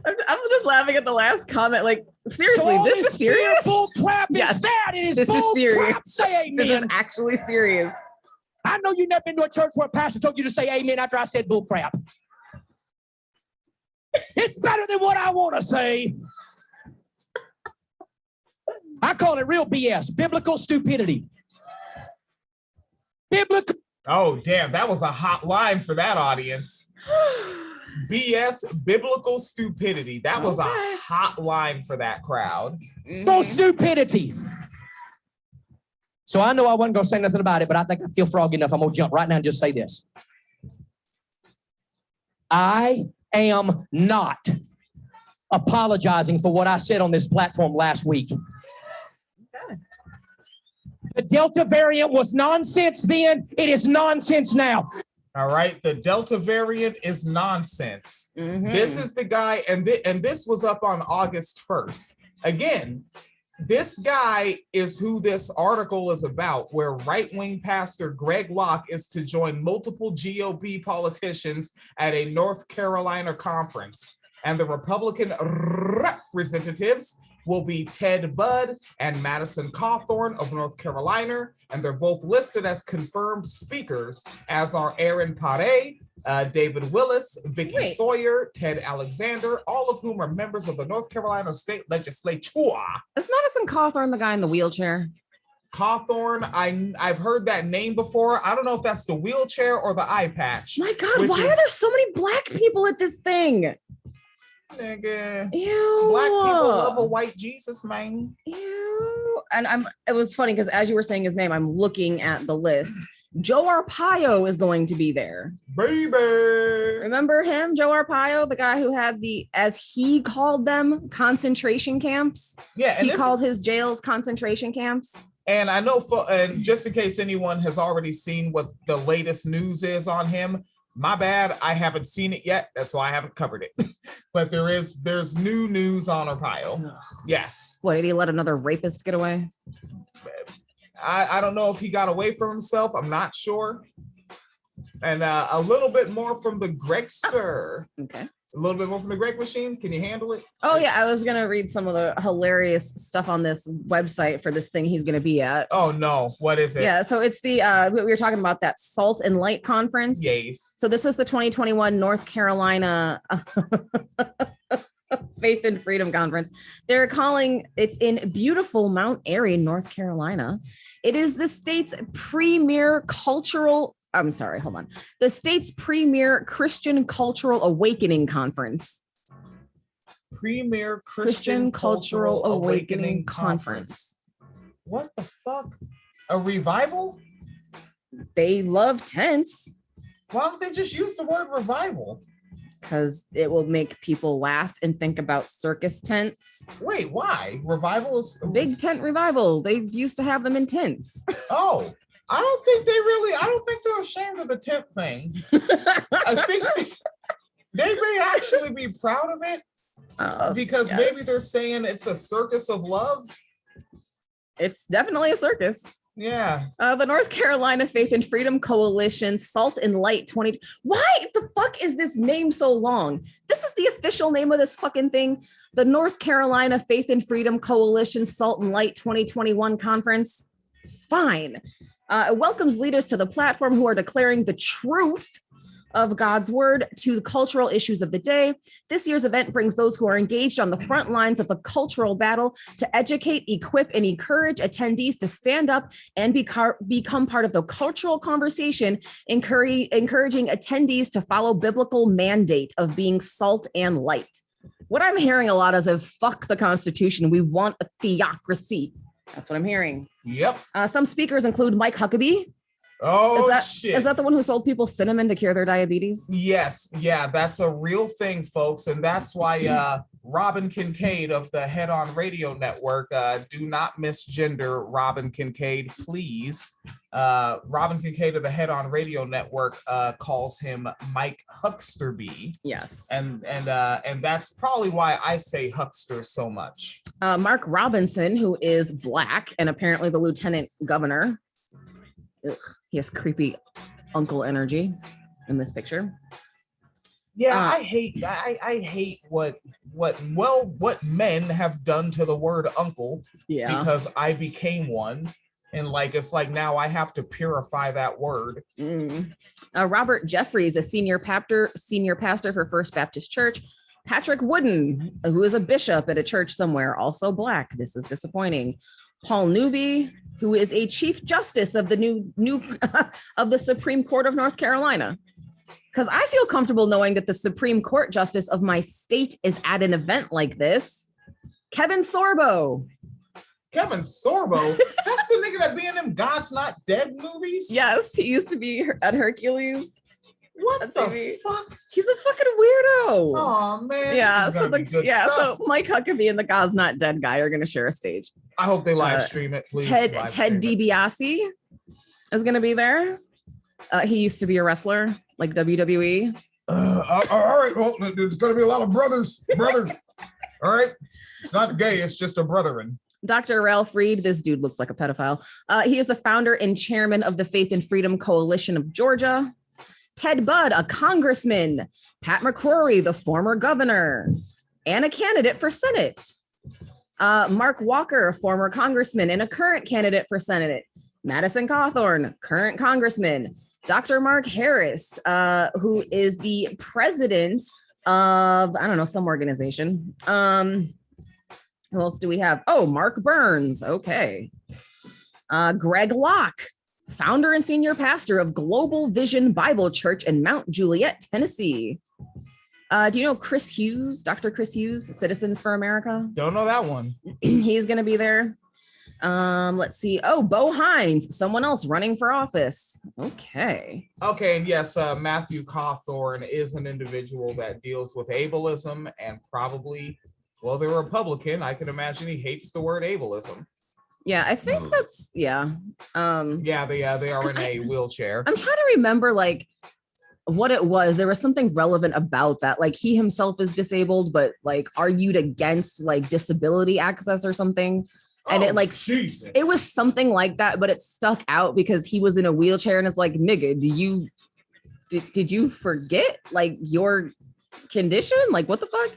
I'm just laughing at the last comment. Like, seriously,
So
this is serious?
Bull crap is
Yes,
that. It is
this is
bull
serious.
crap. Say
This is
amen.
actually serious.
I know you've never been to a church where a pastor told you to say amen after I said bull crap. It's better than what I want to say. I call it real BS, biblical stupidity. Biblical.
Oh, damn. That was a hot line for that audience. BS, biblical stupidity. That was a hot line for that crowd.
Stupidity. So I know I wasn't going to say nothing about it, but I think I feel froggy enough. I'm going to jump right now and just say this. I am not apologizing for what I said on this platform last week. The Delta variant was nonsense then. It is nonsense now.
All right. The Delta variant is nonsense. This is the guy, and this was up on August 1st. Again, this guy is who this article is about, where right-wing pastor Greg Locke is to join multiple GOP politicians at a North Carolina conference. And the Republican representatives will be Ted Budd and Madison Cawthorn of North Carolina, and they're both listed as confirmed speakers, as are Aaron Pare, David Willis, Vicky Sawyer, Ted Alexander, all of whom are members of the North Carolina State Legislature.
Is Madison Cawthorn the guy in the wheelchair?
Cawthorn, I've heard that name before. I don't know if that's the wheelchair or the eye patch.
My God, why are there so many black people at this thing?
Nigga.
Ew.
Black people love a white Jesus, man.
Ew. And it was funny because as you were saying his name, I'm looking at the list. Joe Arpaio is going to be there.
Baby.
Remember him, Joe Arpaio, the guy who had the, as he called them, concentration camps?
Yeah. And
he called his jails concentration camps.
And I know, and just in case anyone has already seen what the latest news is on him, my bad, I haven't seen it yet. That's why I haven't covered it. But there's new news on Arpaio. Yes.
What, did he let another rapist get away?
I don't know if he got away from himself. I'm not sure. And a little bit more from the Gregster.
Okay.
A little bit more from the Greg machine. Can you handle it?
Oh yeah, I was gonna read some of the hilarious stuff on this website for this thing he's gonna be at.
Oh no, what is it?
Yeah, so it's the we were talking about that Salt and Light conference.
Yes.
So this is the 2021 North Carolina Faith and Freedom Conference. They're calling it's in beautiful Mount Airy, North Carolina. It is the state's premier cultural. I'm sorry, hold on. The state's premier Christian Cultural Awakening Conference.
Premier Christian Cultural Awakening Conference. What the fuck? A revival?
They love tents.
Why don't they just use the word revival?
Because it will make people laugh and think about circus tents.
Wait, why? Revival is
Big tent revival. They used to have them in tents.
Oh. I don't think they're ashamed of the tent thing. I think they may actually be proud of it because maybe they're saying it's a circus of love.
It's definitely a circus.
Yeah.
The North Carolina Faith and Freedom Coalition, Salt and Light 20. Why the fuck is this name so long? This is the official name of this fucking thing. The North Carolina Faith and Freedom Coalition, Salt and Light 2021 conference. Fine. It welcomes leaders to the platform who are declaring the truth of God's word to the cultural issues of the day. This year's event brings those who are engaged on the front lines of the cultural battle to educate, equip, and encourage attendees to stand up and become part of the cultural conversation, encouraging attendees to follow biblical mandate of being salt and light. What I'm hearing a lot is of fuck the Constitution. We want a theocracy. That's what I'm hearing.
Yep.
Some speakers include Mike Huckabee.
Oh, shit.
Is that the one who sold people cinnamon to cure their diabetes?
Yes. Yeah, that's a real thing, folks. And that's why Robin Kincaid of the Head On Radio Network, do not misgender Robin Kincaid, please. Robin Kincaid of the Head On Radio Network calls him Mike Hucksterby.
Yes.
And that's probably why I say huckster so much.
Mark Robinson, who is Black and apparently the lieutenant governor. Ugh, he has creepy uncle energy in this picture.
Yeah, I hate what men have done to the word uncle.
Yeah,
because I became one, and like it's like now I have to purify that word.
Robert Jeffries, a senior pastor for First Baptist Church. Patrick Wooden, who is a bishop at a church somewhere, also Black. This is disappointing. Paul Newby, who is a chief justice of the new of the Supreme Court of North Carolina. Because I feel comfortable knowing that the Supreme Court justice of my state is at an event like this. Kevin Sorbo.
Kevin Sorbo? That's the nigga that be in them God's Not Dead movies?
Yes, he used to be at Hercules.
What the fuck?
He's a fucking weirdo.
Oh man.
Yeah. So Mike Huckabee and the God's Not Dead guy are going to share a stage.
I hope they live stream it, please.
Ted DiBiase is going to be there. He used to be a wrestler, like WWE.
All right. Well, there's going to be a lot of brothers. All right. It's not gay. It's just a brethren.
Dr. Ralph Reed, this dude looks like a pedophile. He is the founder and chairman of the Faith and Freedom Coalition of Georgia. Ted Budd, a congressman. Pat McCrory, the former governor and a candidate for Senate. Mark Walker, a former congressman and a current candidate for Senate. Madison Cawthorn, current congressman. Dr. Mark Harris, who is the president of, I don't know, some organization. Who else do we have? Oh, Mark Burns. Okay. Greg Locke, founder and senior pastor of Global Vision Bible Church in Mount Juliet, Tennessee. Do you know Chris Hughes, Dr. Chris Hughes, Citizens for America?
Don't know that one.
He's going to be there. Let's see. Oh, Bo Hines, someone else running for office. Okay.
Okay. And yes, Matthew Cawthorn is an individual that deals with ableism and probably, well, they're Republican. I can imagine he hates the word ableism.
Yeah, I think that's, yeah.
Yeah, they are in a wheelchair.
I'm trying to remember like what it was. There was something relevant about that. Like he himself is disabled, but like argued against like disability access or something. And it like, Jesus. It was something like that, but it stuck out because he was in a wheelchair and it's like, nigga, did you forget like your condition? Like, what the fuck?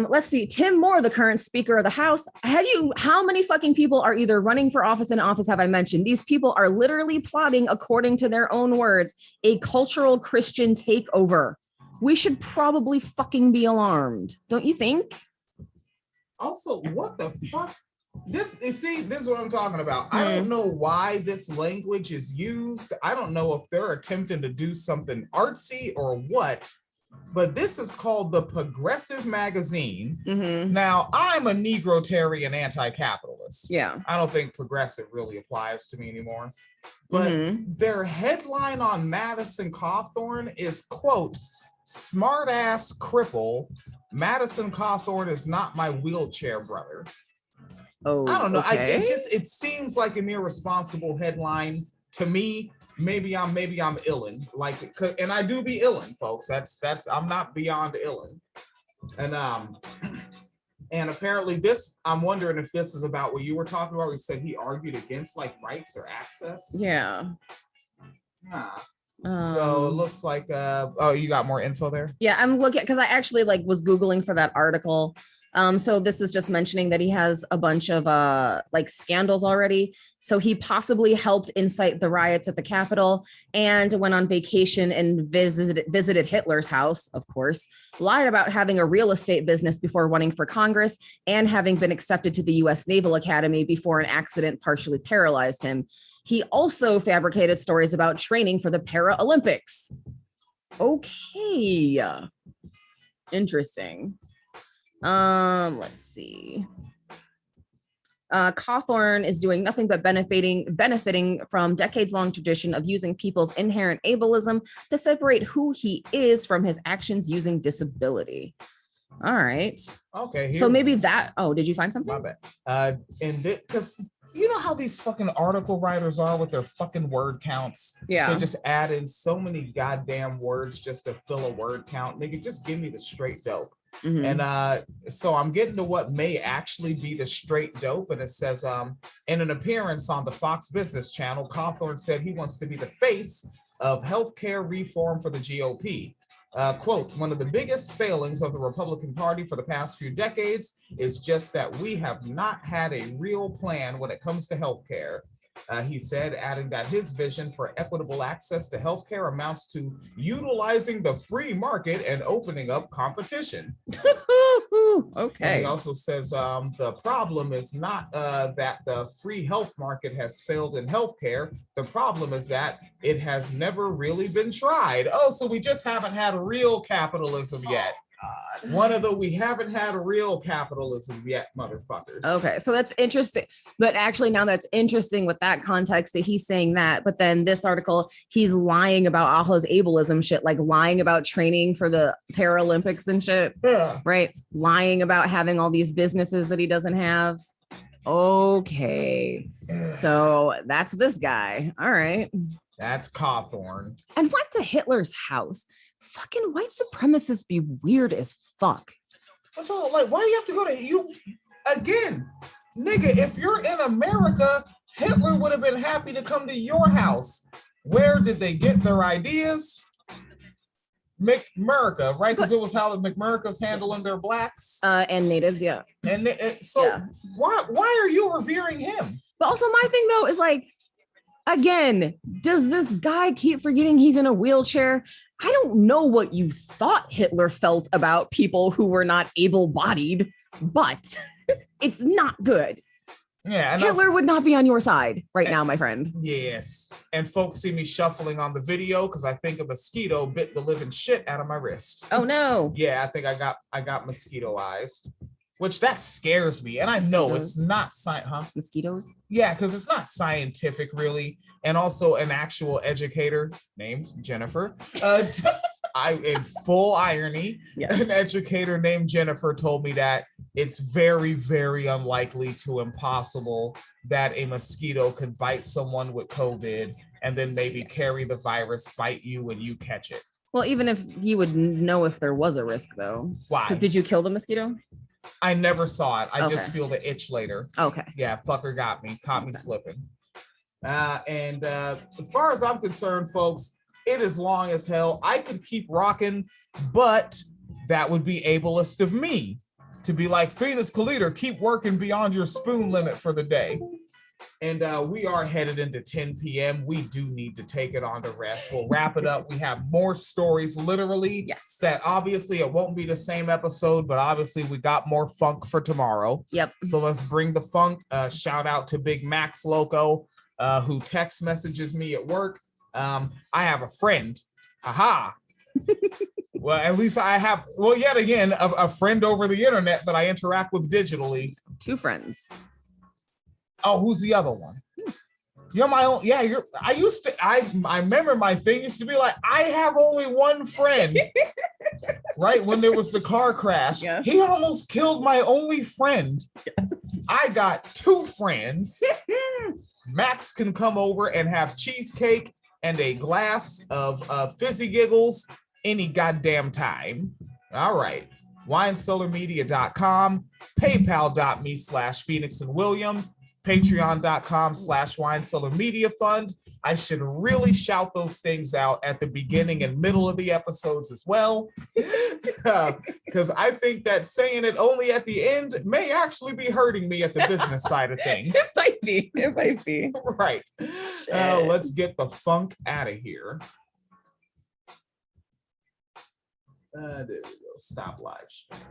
Let's see. Tim Moore, the current Speaker of the House. How many fucking people are either running for office in office have I mentioned? These people are literally plotting, according to their own words, a cultural Christian takeover. We should probably fucking be alarmed. Don't you think?
Also, what the fuck? This is what I'm talking about. I don't know why this language is used. I don't know if they're attempting to do something artsy or what. But this is called the Progressive Magazine. Mm-hmm. Now, I'm a Negrotarian anti-capitalist.
Yeah.
I don't think progressive really applies to me anymore. But their headline on Madison Cawthorn is, quote, smart ass cripple. Madison Cawthorn is not my wheelchair brother.
Oh,
I don't know.
Okay.
It seems like an irresponsible headline to me. Maybe I'm illin, like, and I do be illin, folks. That's I'm not beyond illin, And apparently this, I'm wondering if this is about what you were talking about. We said he argued against like rights or access.
Yeah.
Huh. So it looks like oh, you got more info there?
Yeah, I'm looking because I actually like was Googling for that article. So this is just mentioning that he has a bunch of like scandals already. So he possibly helped incite the riots at the Capitol and went on vacation and visited Hitler's house, of course, lied about having a real estate business before running for Congress and having been accepted to the US Naval Academy before an accident partially paralyzed him. He also fabricated stories about training for the Paralympics. Okay. Interesting. Let's see. Cawthorn is doing nothing but benefiting from decades-long tradition of using people's inherent ableism to separate who he is from his actions using disability. All right.
Okay.
So maybe that. Oh, did you find something?
My bad. And because you know how these fucking article writers are with their fucking word counts.
Yeah.
They just add in so many goddamn words just to fill a word count. Nigga, just give me the straight dope.
Mm-hmm.
And so I'm getting to what may actually be the straight dope. And it says, in an appearance on the Fox Business Channel, Cawthorn said he wants to be the face of healthcare reform for the GOP. Quote, one of the biggest failings of the Republican Party for the past few decades is just that we have not had a real plan when it comes to healthcare. He said, adding that his vision for equitable access to healthcare amounts to utilizing the free market and opening up competition.
Okay.
And he also says the problem is not that the free health market has failed in healthcare. The problem is that it has never really been tried. Oh, so we just haven't had a real capitalism yet. We haven't had a real capitalism yet, motherfuckers.
Okay, so that's interesting. But actually, now that's interesting with that context that he's saying that. But then this article, he's lying about all his ableism shit, like lying about training for the Paralympics and shit.
Yeah.
Right? Lying about having all these businesses that he doesn't have. Okay, so that's this guy. All right.
That's Cawthorn.
And went to Hitler's house. Fucking white supremacists be weird as fuck.
What's all like? Why do you have to go to you again, nigga? If you're in America, Hitler would have been happy to come to your house. Where did they get their ideas? McMurica, right? Because it was how the McMuricas handling their blacks
And natives, yeah.
And so
Yeah.
why are you revering him?
But also my thing though is like, again, does this guy keep forgetting he's in a wheelchair? I don't know what you thought Hitler felt about people who were not able-bodied, but it's not good.
Yeah,
Hitler would not be on your side right now, my friend.
Yes. And folks see me shuffling on the video because I think a mosquito bit the living shit out of my wrist.
Oh no.
Yeah, I think I got mosquitoized, which that scares me. And I know it's not
Mosquitoes?
Yeah, because it's not scientific really. And also an actual educator named Jennifer. In full irony,
Yes.
An educator named Jennifer told me that it's very, very unlikely to impossible that a mosquito could bite someone with COVID and then maybe carry the virus, bite you, and you catch it.
Well, even if you would know if there was a risk though.
Why?
Did you kill the mosquito?
I never saw it. I just
Okay.
feel the itch later.
Okay.
Yeah, fucker got me, caught me slipping. And as far as I'm concerned, folks, it is long as hell. I could keep rocking, but that would be ableist of me to be like, Phoenix Calida, keep working beyond your spoon limit for the day. And we are headed into 10 p.m. We do need to take it on to rest. We'll wrap it up. We have more stories, literally.
Yes.
That obviously it won't be the same episode, but obviously we got more funk for tomorrow.
Yep.
So let's bring the funk. Shout out to Big Max Loco, who text messages me at work. I have a friend. Aha. Well, at least I have, well, yet again, a friend over the internet that I interact with digitally.
2 friends.
Oh, who's the other one? You're my own. Yeah, I remember my thing used to be like, I have only one friend. Right when there was the car crash,
Yes.
He almost killed my only friend.
Yes.
I got 2 friends. Max can come over and have cheesecake and a glass of fizzy giggles any goddamn time. All right. winecellarmedia.com, paypal.me/Phoenix and William, patreon.com/winecellarmediafund. I should really shout those things out at the beginning and middle of the episodes as well, because I think that saying it only at the end may actually be hurting me at the business side of things.
It might be. It might be.
Right. Let's get the funk out of here. There we go. Stop live stream.